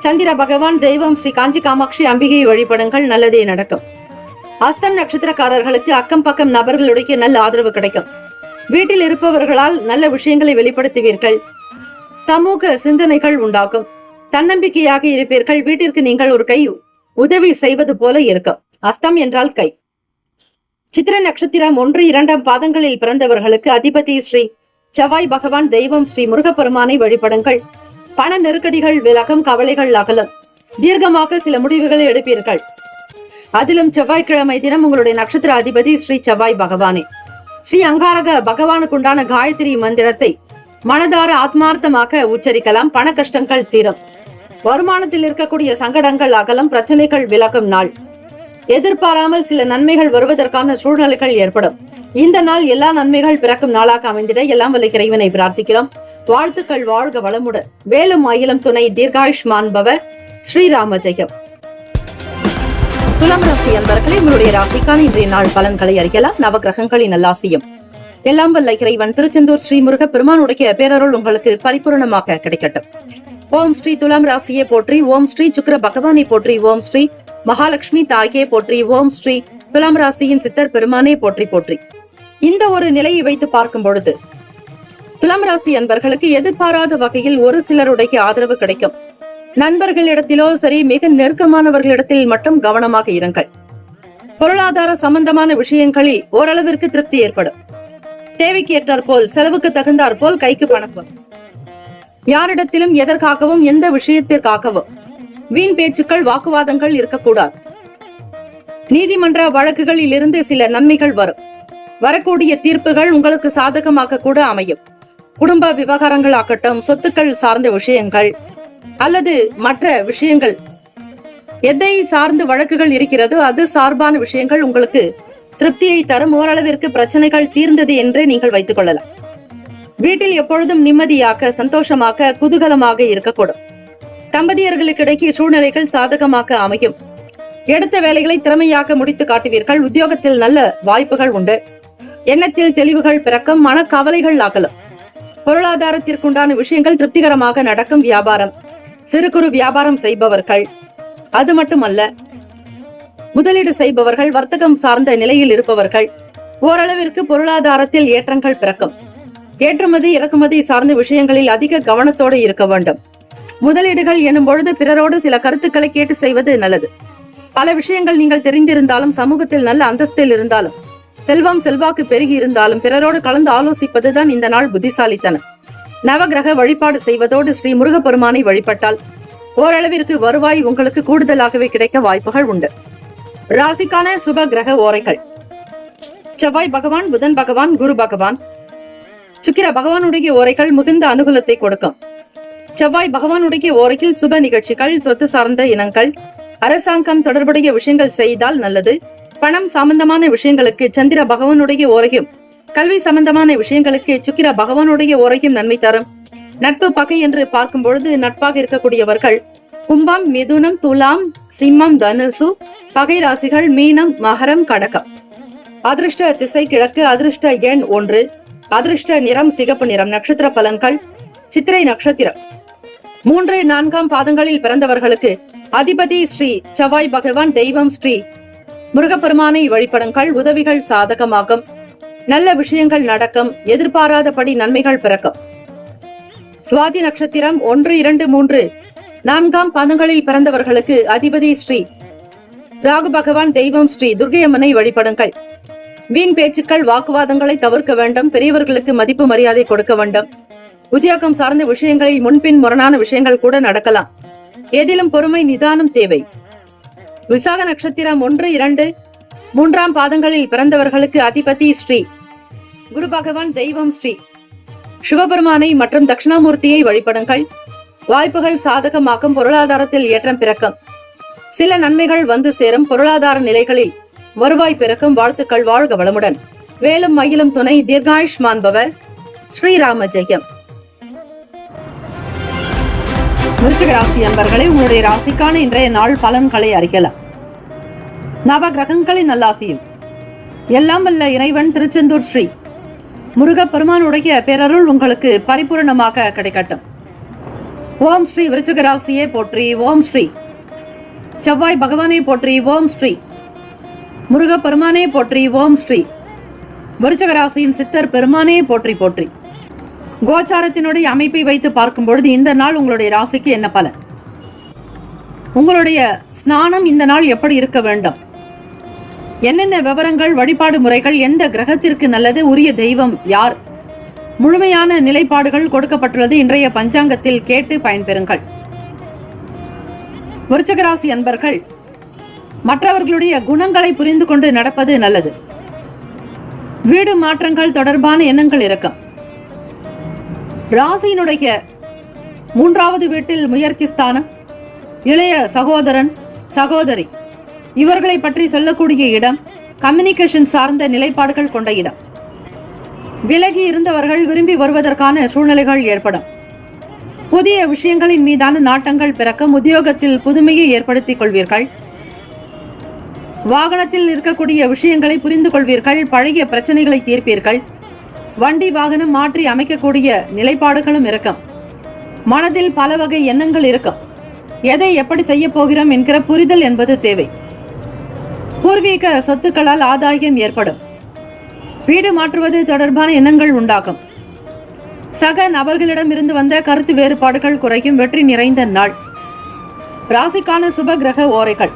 சந்திர பகவான். தெய்வம் ஸ்ரீ காஞ்சி காமாட்சி அம்பிகை வழிபடுங்கள். நல்லதே நடக்கும். அஸ்தம் நட்சத்திரக்காரர்களுக்கு அக்கம் பக்கம் நபர்களுடைய நல்ல ஆதரவு கிடைக்கும். வீட்டில் இருப்பவர்களால் நல்ல விஷயங்களை வெளிப்படுத்துவீர்கள். சமூக சிந்தனைகள் உண்டாகும். தன்னம்பிக்கையாக இருப்பீர்கள். வீட்டிற்கு நீங்கள் ஒரு கை உதவி செய்வது போல இருக்கும். அஸ்தம் என்றால் கை. சித்திர நட்சத்திரம் 1, 2 பாதங்களில் பிறந்தவர்களுக்கு அதிபதி ஸ்ரீ செவ்வாய் பகவான். தெய்வம் ஸ்ரீ முருகப்பெருமானை வழிபடுங்கள். பண நெருக்கடிகள் விலகும். கவலைகள் அகலும். தீர்க்கமாக சில முடிவுகளை எடுப்பீர்கள். அதிலும் செவ்வாய்க்கிழமை தினம் உங்களுடைய நட்சத்திர அதிபதி ஸ்ரீ செவ்வாய் பகவானே. ஸ்ரீ அங்காரக பகவானுக்குண்டான காயத்ரி மந்திரத்தை மனதார ஆத்மார்த்தமாக உச்சரிக்கலாம். பண கஷ்டங்கள் தீரும். வருமானத்தில் இருக்கக்கூடிய சங்கடங்கள் அகலம். பிரச்சனைகள் விலகும் நாள். எதிர்பாராமல் சில நன்மைகள் வருவதற்கான சூழ்நிலைகள் ஏற்படும். இந்த நாள் எல்லா நன்மைகள் பிறக்கும் நாளாக அமைந்திட எல்லாம் வல்ல இறைவனை பிரார்த்திக்கிறோம். வாழ்த்துக்கள். வாழ்க வளமுடன். வேலும் மயிலும் துணை. தீர்காயுஷ்மான் பவ. ஸ்ரீராம ஜெயம். துலாம் ராசி அன்பர்களே, உங்களுடைய ராசிக்கான இன்றைய நாள் பலன்களை அறியலாம். நவ கிரகங்களின் நல்லாசியும் எல்லாம் வல்ல இறைவன் திருச்செந்தூர் ஸ்ரீ முருக பெருமானுடைய பேரருள் உங்களுக்கு பரிபூர்ணமாக கிடைக்கட்டும். ஓம் ஸ்ரீ துலாம் ராசியை போற்றி. ஓம் ஸ்ரீ சுக்கிர பகவானை போற்றி. ஓம் ஸ்ரீ மகாலட்சுமி தாயே போற்றி. ஓம் ஸ்ரீ துலாம் ராசியின் சித்தர் பெருமானை போற்றி போற்றி. இந்த ஒரு நிலையை வைத்து பார்க்கும் பொழுது துலாம் ராசி அன்பர்களுக்கு எதிர்பாராத வகையில் ஒரு சிலருடைய ஆதரவு கிடைக்கும். நண்பர்களிடத்திலோ சரி, மிக நெருக்கமானவர்களிடத்தில் மட்டும் கவனமாக இருங்கள். பொருளாதார சம்பந்தமான விஷயங்களில் ஓரளவிற்கு திருப்தி ஏற்படும். தேவைக்கு ஏற்றாற் போல், செலவுக்கு தகுந்தாற் போல் கைக்கு பணம் வரும். யாரிடத்திலும் எதற்காகவும் எந்த விஷயத்திற்காகவும் வீண் பேச்சுக்கள், வாக்குவாதங்கள் இருக்கக்கூடாது. நீதிமன்ற வழக்குகளில் இருந்து சில நன்மைகள் வரும். வரக்கூடிய தீர்ப்புகள் உங்களுக்கு சாதகமாக கூட அமையும். குடும்ப விவகாரங்கள் ஆகட்டும், சொத்துக்கள் சார்ந்த விஷயங்கள் அல்லது மற்ற விஷயங்கள், எதை சார்ந்து வழக்குகள் இருக்கிறதோ அது சார்பான விஷயங்கள் உங்களுக்கு திருப்தியை தரும். ஓரளவிற்கு பிரச்சனைகள் தீர்ந்தது என்றே நீங்கள் வைத்துக் கொள்ளலாம். வீட்டில் எப்பொழுதும் நிம்மதியாக, சந்தோஷமாக, குதூகலமாக இருக்கக்கூடும். தம்பதியர்களுக்கு இடையே சூழ்நிலைகள் சாதகமாக அமையும். எடுத்த வேலைகளை திறமையாக முடித்து காட்டுவீர்கள். உத்தியோகத்தில் நல்ல வாய்ப்புகள் உண்டு. எண்ணத்தில் தெளிவுகள் பிறக்கும். மனக்கவலைகள் ஆகலாம். பொருளாதாரத்திற்குண்டான விஷயங்கள் திருப்திகரமாக நடக்கும். வியாபாரம், சிறு குறு வியாபாரம் செய்பவர்கள், அது மட்டுமல்ல, முதலீடு செய்பவர்கள், வர்த்தகம் சார்ந்த நிலையில் இருப்பவர்கள், ஓரளவிற்கு பொருளாதாரத்தில் ஏற்றங்கள் பிறக்கும். ஏற்றுமதி இறக்குமதி சார்ந்த விஷயங்களில் அதிக கவனத்தோடு இருக்க வேண்டும். முதலீடுகள் எனும் பொழுது பிறரோடு சில கருத்துக்களை கேட்டு செய்வது நல்லது. பல விஷயங்கள் நீங்கள் தெரிந்திருந்தாலும், சமூகத்தில் நல்ல அந்தஸ்தில் இருந்தாலும், செல்வம் செல்வாக்கு பெருகி இருந்தாலும் பிறரோடு கலந்து ஆலோசிப்பதுதான் இந்த நாள் புத்திசாலித்தனம். நவகிரக வழிபாடு செய்வதோடு ஸ்ரீ முருகப்பெருமானை வழிபட்டால் ஓரளவிற்கு வருவாய் உங்களுக்கு கூடுதலாகவே கிடைக்க வாய்ப்புகள் உண்டு. ராசிக்கான சுப கிரக ஓரைகள்: செவ்வாய் பகவான், புதன் பகவான், குரு பகவான், சுக்கிர பகவானுடைய ஓரைகள் மிகுந்த அனுகூலத்தை கொடுக்கும். செவ்வாய் பகவானுடைய ஓரையில் சுப நிகழ்ச்சிகள், சொத்து சார்ந்த இனங்கள், அரசாங்கம் தொடர்புடைய விஷயங்கள் செய்தால் நல்லது. பணம் சம்பந்தமான விஷயங்களுக்கு சந்திர பகவானுடைய ஓரையும், கல்வி சம்பந்தமான விஷயங்களுக்கு சுக்கிர பகவானுடைய ஓரையும் நன்மை தரும். நட்பு பகை என்று பார்க்கும் பொழுது நட்பாக இருக்கக்கூடியவர்கள் கும்பம், மிதுனம், துலாம், சிம்மம், தனுசு. பகை ராசிகள் மீனம், மகரம், கடகம். அதிர்ஷ்ட திசை கிழக்கு. அதிர்ஷ்ட எண் 1. அதிர்ஷ்ட நிறம் சிகப்பு நிறம். நட்சத்திர பலன்கள்: சித்திரை நட்சத்திரம் 3, 4 பாதங்களில் பிறந்தவர்களுக்கு அதிபதி ஸ்ரீ செவ்வாய் பகவான். தெய்வம் ஸ்ரீ முருகப்பெருமானை வழிபடுங்கள். உதவிகள் சாதகமாகும். நல்ல விஷயங்கள் நடக்கும். எதிர்பாராதபடி நன்மைகள் பிறக்கும். சுவாதி நட்சத்திரம் 1, 2, 3, 4 பாதங்களில் பிறந்தவர்களுக்கு அதிபதி ஸ்ரீ ராகு பகவான். தெய்வம் ஸ்ரீ துர்க்கையம்மனை வழிபடுங்கள். வீண் பேச்சுக்கள், வாக்குவாதங்களை தவிர்க்க வேண்டும். பெரியவர்களுக்கு மதிப்பு மரியாதை கொடுக்க வேண்டும். உத்தியோகம் சார்ந்த விஷயங்களில் முன்பின் முரணான விஷயங்கள் கூட நடக்கலாம். எதிலும் பொறுமை, நிதானம் தேவை. விசாக நட்சத்திரம் 1, 2, 3 பாதங்களில் பிறந்தவர்களுக்கு அதிபதி ஸ்ரீ குரு பகவான். தெய்வம் ஸ்ரீ சிவபெருமானை மற்றும் தட்சிணாமூர்த்தியை வழிபடுங்கள். வாய்ப்புகள் சாதகமாகும். பொருளாதாரத்தில் ஏற்றம் பிறக்கும். சில நன்மைகள் வந்து சேரும். பொருளாதார நிலைகளில் வருவாய் பிறக்கும். வாழ்த்துக்கள். வாழ்க வளமுடன். வேலும் மயிலும் துணை. தீர்காயுஷ்மான் பவ. ஸ்ரீராம ஜெயம். விருச்சிக ராசி அன்பர்களே, உங்களுடைய ராசிக்கான இன்றைய நாள் பலன்களை அறியலாம். நவ கிரகங்களின் நல்லாசியும் எல்லாம் வல்ல இறைவன் திருச்செந்தூர் ஸ்ரீ முருகப்பெருமானுடைய பேரருள் உங்களுக்கு பரிபூர்ணமாக கிடைக்கட்டும். ஓம் ஸ்ரீ விருச்சிக ராசியே போற்றி. ஓம் ஸ்ரீ செவ்வாய் பகவானே போற்றி. ஓம் ஸ்ரீ முருகப்பெருமானே போற்றி. ஓம் ஸ்ரீ விருச்சிக ராசியின் சித்தர் பெருமானே போற்றி போற்றி. கோச்சாரத்தினுடைய அமைப்பை வைத்து பார்க்கும் பொழுது இந்த நாள் உங்களுடைய ராசிக்கு என்ன பலன்? உங்களுடைய ஸ்நானம் இந்த நாள் எப்படி இருக்க வேண்டும்? என்னென்ன விவரங்கள், வழிபாடு முறைகள், எந்த கிரகத்திற்கு நல்லது, உரிய தெய்வம் யார்? முழுமையான நிலைப்பாடுகள் கொடுக்கப்பட்டுள்ளது. இன்றைய பஞ்சாங்கத்தில் கேட்டு பயன்பெறுங்கள். விருச்சிக ராசி அன்பர்கள் மற்றவர்களுடைய குணங்களை புரிந்து கொண்டு நடப்பது நல்லது. வீடு மாற்றங்கள் தொடர்பான எண்ணங்கள் இருக்கும். ராசியினுடைய 3வது வீட்டில் முயற்சி ஸ்தானம், இளைய சகோதரன், சகோதரி இவர்களை பற்றி சொல்லக்கூடிய இடம், கம்யூனிகேஷன் சார்ந்த நிலைப்பாடுகள் கொண்ட இடம். விலகி இருந்தவர்கள் விரும்பி வருவதற்கான சூழ்நிலைகள் ஏற்படும். புதிய விஷயங்களின் மீதான நாட்டங்கள் பிறக்கும். உத்தியோகத்தில் புதுமையை ஏற்படுத்திக் கொள்வீர்கள். வாகனத்தில் இருக்கக்கூடிய விஷயங்களை புரிந்து கொள்வீர்கள். பழைய பிரச்சனைகளை தீர்ப்பீர்கள். வண்டி வாகனம் மாற்றி அமைக்கக்கூடிய நிலைப்பாடுகளும் இருக்கும். மனதில் பல வகை எண்ணங்கள் இருக்கும். எதை எப்படி செய்ய போகிறோம் என்கிற புரிதல் என்பது தேவை. பூர்வீக சொத்துக்களால் ஆதாயம் ஏற்படும். வீடு மாற்றுவது தொடர்பான எண்ணங்கள் உண்டாகும். சக நபர்களிடம் இருந்து வந்த கருத்து வேறுபாடுகள் குறையும். வெற்றி நிறைந்த நாள். ராசிக்கான சுப கிரக ஓரைகள்.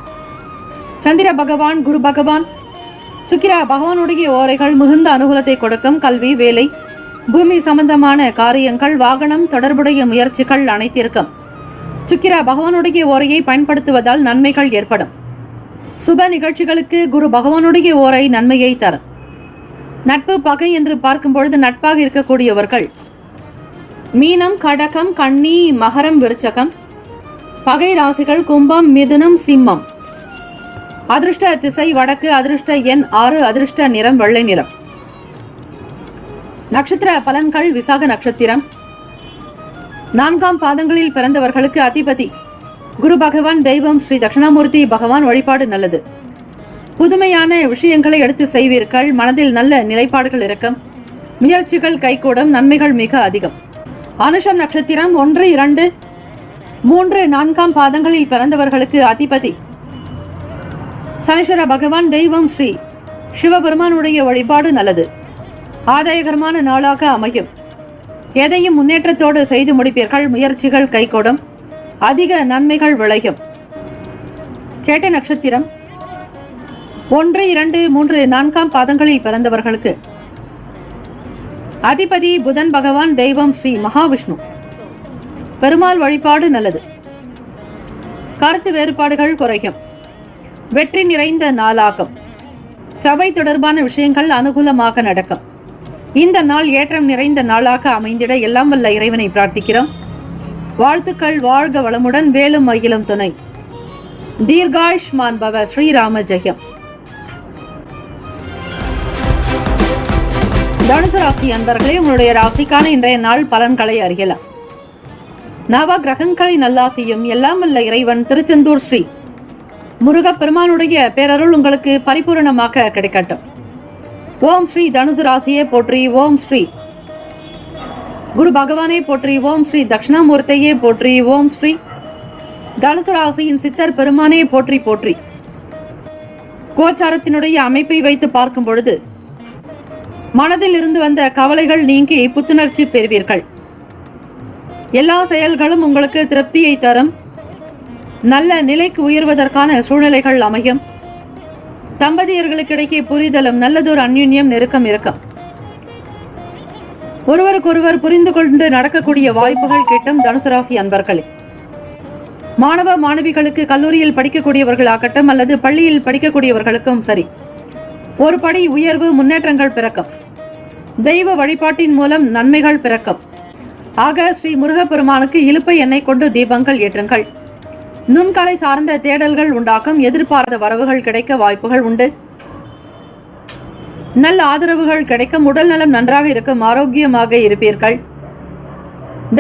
சந்திர பகவான், குரு பகவான், சுக்கிர பகவானுடைய ஓரைகள் மிகுந்த அனுகூலத்தை கொடுக்கும். கல்வி, வேலை, பூமி சம்பந்தமான காரியங்கள், வாகனம் தொடர்புடைய முயற்சிகள் அனைத்திற்கும் சுக்கிர பகவானுடைய ஓரையை பயன்படுத்துவதால் நன்மைகள் ஏற்படும். சுப நிகழ்ச்சிகளுக்கு குரு பகவானுடைய ஓரை நன்மையை தரும். நட்பு, பகை என்று பார்க்கும் பொழுது நட்பாக இருக்கக்கூடியவர்கள் மீனம், கடகம், கன்னி, மகரம், விருச்சகம். பகை ராசிகள் கும்பம், மிதுனம், சிம்மம். அதிர்ஷ்ட திசை வடக்கு. அதிர்ஷ்ட எண் 6. அதிர்ஷ்ட நிறம் வெள்ளை நிறம். நட்சத்திர பலன்கள். விசாக நட்சத்திரம் 4ஆம் பாதங்களில் பிறந்தவர்களுக்கு அதிபதி குரு பகவான். தெய்வம் ஸ்ரீ தட்சிணாமூர்த்தி பகவான் வழிபாடு நல்லது. புதுமையான விஷயங்களை எடுத்து செய்வீர்கள். மனதில் நல்ல நிலைப்பாடுகள் இருக்கும். முயற்சிகள் கைகூடும். நன்மைகள் மிக அதிகம். அனுஷம் நட்சத்திரம் 1, 2, 3, 4ஆம் பாதங்களில் பிறந்தவர்களுக்கு அதிபதி சனீஸ்வர பகவான். தெய்வம் ஸ்ரீ சிவபெருமானுடைய வழிபாடு நல்லது. ஆதாயகரமான நாளாக அமையும். எதையும் முன்னேற்றத்தோடு செய்து முடிப்பீர்கள். முயற்சிகள் கைகூடும். அதிக நன்மைகள் விளையும். கேட்ட நட்சத்திரம் 1, 2, 3, 4ஆம் பாதங்களில் பிறந்தவர்களுக்கு அதிபதி புதன் பகவான். தெய்வம் ஸ்ரீ மகாவிஷ்ணு. பெருமாள் வழிபாடு நல்லது. கருத்து வேறுபாடுகள் குறையும். வெற்றி நிறைந்த நாளாகும். சபை தொடர்பான விஷயங்கள் அனுகூலமாக நடக்கும். இந்த நாள் ஏற்றம் நிறைந்த நாளாக அமைந்திட எல்லாம் வல்ல இறைவனை பிரார்த்திக்கிறோம். வாழ்த்துக்கள். வாழ்க வளமுடன். வேலும் மகிழும் துணை. தீர்காயுஷ்மான் பவ. ஸ்ரீராம ஜெயம். தனுசு ராசி அன்பர்களே, உங்களுடைய ராசிக்கான இன்றைய நாள் பலன்களை அறியலாம். நவ கிரகங்களை நல்லாசியும் எல்லாம் வல்ல இறைவன் திருச்செந்தூர் ஸ்ரீ முருகப்பெருமானுடைய பேரருள் உங்களுக்கு பரிபூரணமாக கிடைக்கட்டும். ஓம் ஸ்ரீ தனுசு ராசியை போற்றி. ஓம் ஸ்ரீ குரு பகவானை போற்றி. ஓம் ஸ்ரீ தட்சிணாமூர்த்தியே போற்றி. ஓம் ஸ்ரீ தனுசு ராசியின் சித்தர் பெருமானே போற்றி போற்றி. கோச்சாரத்தினுடைய அமைப்பை வைத்து பார்க்கும் பொழுது மனதில் இருந்து வந்த கவலைகள் நீங்கி புத்துணர்ச்சி பெறுவீர்கள். எல்லா செயல்களும் உங்களுக்கு திருப்தியை தரும். நல்ல நிலைக்கு உயர்வதற்கான சூழ்நிலைகள் அமையும். தம்பதியர்களுக்கிடையே புரிதலும் நல்லதொரு அந்யுன்யம் நெருக்கம் இருக்கும். ஒருவருக்கொருவர் புரிந்து கொண்டு நடக்கக்கூடிய வாய்ப்புகள் கிட்டும். தனுசு ராசி அன்பர்களே, மாணவ மாணவிகளுக்கு கல்லூரியில் படிக்கக்கூடியவர்களாகட்டும் அல்லது பள்ளியில் படிக்கக்கூடியவர்களுக்கும் சரி, ஒரு படி உயர்வு, முன்னேற்றங்கள் பிறக்கும். தெய்வ வழிபாட்டின் மூலம் நன்மைகள் பிறக்கும். ஆக ஸ்ரீ முருகப்பெருமானுக்கு இலுப்பை எண்ணெய் கொண்டு தீபங்கள் ஏற்றுங்கள். நுண்கலை சார்ந்த தேடல்கள் உண்டாக்கும். எதிர்பார்த்த வரவுகள் கிடைக்க வாய்ப்புகள் உண்டு. நல்ல ஆதரவுகள் கிடைக்கும். உடல் நலம் நன்றாக இருக்கும். ஆரோக்கியமாக இருப்பீர்கள்.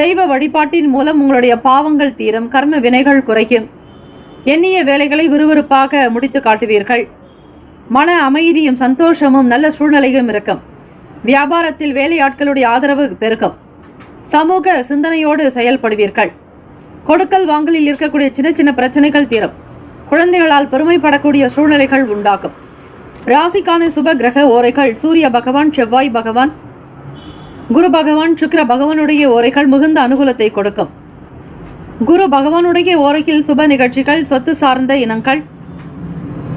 தெய்வ வழிபாட்டின் மூலம் உங்களுடைய பாவங்கள் தீரும். கர்ம வினைகள் குறையும். எண்ணிய வேலைகளை விறுவிறுப்பாக முடித்து காட்டுவீர்கள். மன அமைதியும் சந்தோஷமும் நல்ல சூழ்நிலையும் இருக்கும். வியாபாரத்தில் வேலையாட்களுடைய ஆதரவு பெருக்கும். சமூக சிந்தனையோடு செயல்படுவீர்கள். கொடுக்கல் வாங்கலில் இருக்கக்கூடிய சின்ன சின்ன பிரச்சனைகள் தீரும். குழந்தைகளால் பெருமைப்படக்கூடிய சூழ்நிலைகள் உண்டாகும். ராசிக்கான சுப கிரக ஓரைகள். சூரிய பகவான், செவ்வாய் பகவான், குரு பகவான், சுக்கிர பகவானுடைய ஓரைகள் மிகுந்த அனுகூலத்தை கொடுக்கும். குரு பகவானுடைய ஓரையில் சுப நிகழ்ச்சிகள், சொத்து சார்ந்த இனங்கள்,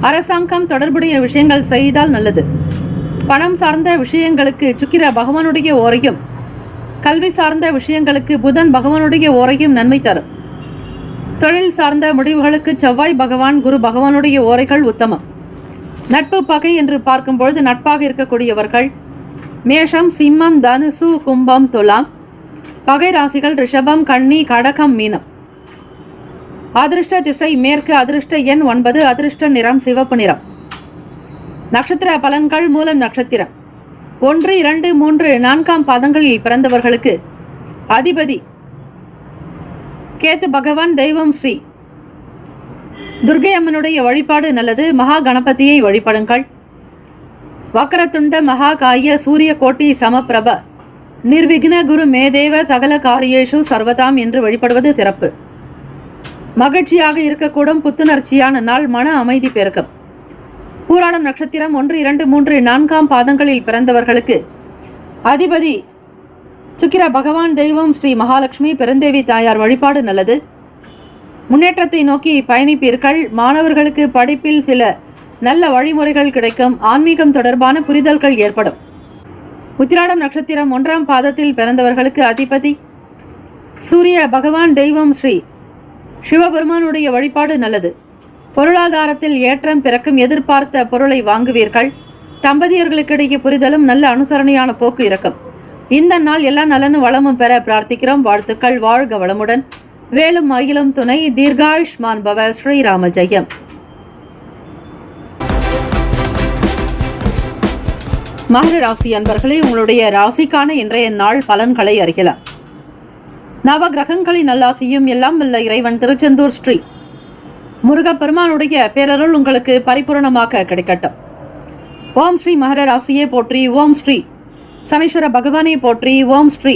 அரசாங்கம் தொடர்புடைய விஷயங்கள் செய்தால் நல்லது. பணம் சார்ந்த விஷயங்களுக்கு சுக்கிர பகவானுடைய ஓரையும், கல்வி சார்ந்த விஷயங்களுக்கு புதன் பகவானுடைய ஓரையும் நன்மை தரும். தொழில் சார்ந்த முடிவுகளுக்கு செவ்வாய் பகவான், குரு பகவானுடைய ஓரைகள் உத்தமம். நட்பு, பகை என்று பார்க்கும் பொழுது நட்பாக இருக்கக்கூடியவர்கள் மேஷம், சிம்மம், தனுசு, கும்பம், துலாம். பகை ராசிகள் ரிஷபம், கன்னி, கடகம், மீனம். அதிர்ஷ்ட திசை மேற்கு. அதிர்ஷ்ட எண் 9. அதிர்ஷ்ட நிறம் சிவப்பு நிறம். நட்சத்திர பலன்கள். மூலம் நட்சத்திரம் 1, 2, 3, 4ஆம் பாதங்களில் பிறந்தவர்களுக்கு அதிபதி கேத்து பகவான். தெய்வம் ஸ்ரீ துர்க்கை அம்மனுடைய வழிபாடு நல்லது. மகா கணபதியை வழிபடுங்கள். வக்கரத்துண்ட மகா காய சூரிய கோட்டி சமப்பிரப நிர்விக்ன குரு மேதேவ சகல காரியேஷு சர்வதாம் என்று வழிபடுவது சிறப்பு. மகிழ்ச்சியாக இருக்கக்கூடும். புத்துணர்ச்சியான நாள். மன அமைதி பெருக்கம். பூராடம் நட்சத்திரம் 1, 2, 3, 4ஆம் பாதங்களில் பிறந்தவர்களுக்கு அதிபதி சுக்கிர பகவான் தெய்வம் ஸ்ரீ மகாலட்சுமி பெருந்தேவி தாயார் வழிபாடு நல்லது. முன்னேற்றத்தை நோக்கி பயணிப்பீர்கள். மாணவர்களுக்கு படிப்பில் சில நல்ல வழிமுறைகள் கிடைக்கும். ஆன்மீகம் தொடர்பான புரிதல்கள் ஏற்படும். உத்திராடம் நட்சத்திரம் 1ஆம் பாதத்தில் பிறந்தவர்களுக்கு அதிபதி சூரிய பகவான் தெய்வம் ஸ்ரீ சிவபெருமானுடைய வழிபாடு நல்லது. பொருளாதாரத்தில் ஏற்றம் பிறக்கும். எதிர்பார்த்த பொருளை வாங்குவீர்கள். தம்பதியர்களுக்கிடையே புரிதலும் நல்ல அனுசரணையான போக்கு இருக்கும். இந்த நாள் எல்லா நலனும் வளமும் பெற பிரார்த்திக்கிறோம். வாழ்த்துக்கள். வாழ்க வளமுடன். வேலும் மயிலும் துணை. தீர்காயுஷ்மான் பவ. ஸ்ரீராம ஜெயம். மகர ராசி அன்பர்களே, உங்களுடைய ராசிக்கான இன்றைய நாள் பலன்களை அறியலாம். நவ கிரகங்களின் நல்லாசியும் எல்லாம் வல்ல இறைவன் திருச்செந்தூர் ஸ்ரீ முருகப்பெருமானுடைய பேரருள் உங்களுக்கு பரிபூர்ணமாக கிடைக்கட்டும். ஓம் ஸ்ரீ மகர ராசியே போற்றி. ஓம் ஸ்ரீ சனீஸ்வர பகவானே போற்றி. ஓம் ஸ்ரீ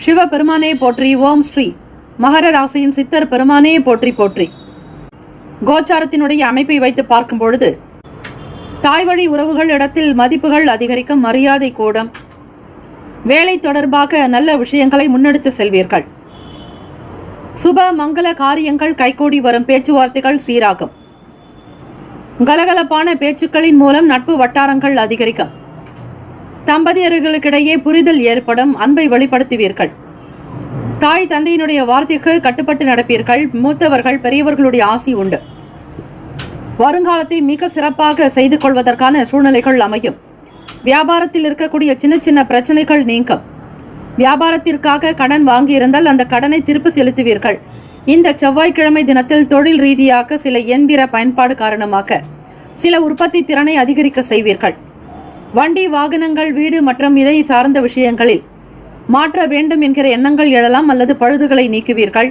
சிவபெருமானே போற்றி. ஓம் ஸ்ரீ மகர ராசியின் சித்தர் பெருமானே போற்றி போற்றி. கோச்சாரத்தினுடைய அமைப்பை வைத்து பார்க்கும் பொழுது தாய் வழி உறவுகள் இடத்தில் மதிப்புகள் அதிகரிக்கும். மரியாதை கூடும். வேலை தொடர்பாக நல்ல விஷயங்களை முன்னெடுத்து செல்வீர்கள். சுப மங்கள காரியங்கள் கைகூடி வரும். பேச்சுவார்த்தைகள் சீராகும். கலகலப்பான பேச்சுக்களின் மூலம் நட்பு வட்டாரங்கள் அதிகரிக்கும். தம்பதியர்களுக்கிடையே புரிதல் ஏற்படும். அன்பை வெளிப்படுத்துவீர்கள். தாய் தந்தையினுடைய வார்த்தைக்கு கட்டுப்பட்டு நடப்பீர்கள். மூத்தவர்கள் பெரியவர்களுடைய ஆசி உண்டு. வருங்காலத்தை மிக சிறப்பாக செய்து கொள்வதற்கான சூழ்நிலைகள் அமையும். வியாபாரத்தில் இருக்கக்கூடிய சின்ன சின்ன பிரச்சனைகள் நீங்கும். வியாபாரத்திற்காக கடன் வாங்கியிருந்தால் அந்த கடனை திருப்பி செலுத்துவீர்கள். இந்த செவ்வாய்க்கிழமை தினத்தில் தொழில் ரீதியாக சில இயந்திர பயன்பாடு காரணமாக சில உற்பத்தி திறனை அதிகரிக்க செய்வீர்கள். வண்டி வாகனங்கள் வீடு மற்றும் இதை சார்ந்த விஷயங்களில் மாற்ற வேண்டும் என்கிற எண்ணங்கள் எழலாம். அல்லது பழுதுகளை நீக்குவீர்கள்.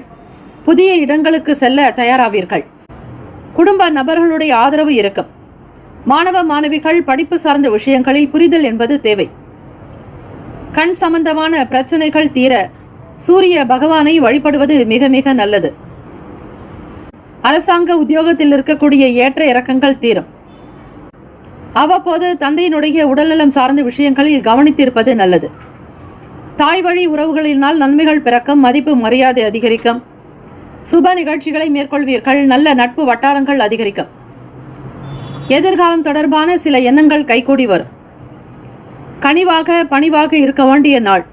புதிய இடங்களுக்கு செல்ல தயாராவீர்கள். குடும்ப நபர்களுடைய ஆதரவு இருக்கும். மாணவ மாணவிகள் படிப்பு சார்ந்த விஷயங்களில் புரிதல் என்பது தேவை. கண் சம்பந்தமான பிரச்சனைகள் தீர சூரிய பகவானை வழிபடுவது மிக மிக நல்லது. அரசாங்க உத்தியோகத்தில் இருக்கக்கூடிய ஏற்ற இறக்கங்கள் தீரும். அவ்வப்போது தந்தையினுடைய உடல்நலம் சார்ந்த விஷயங்களில் கவனித்திருப்பது நல்லது. தாய் வழி உறவுகளினால் நன்மைகள் பிறக்கும். மதிப்பு மரியாதை அதிகரிக்கும். சுப நிகழ்ச்சிகளை மேற்கொள்வீர்கள். நல்ல நட்பு வட்டாரங்கள் அதிகரிக்கும். எதிர்காலம் தொடர்பான சில எண்ணங்கள் கைகூடி வரும். கனிவாக பணிவாக இருக்க வேண்டிய நாள்.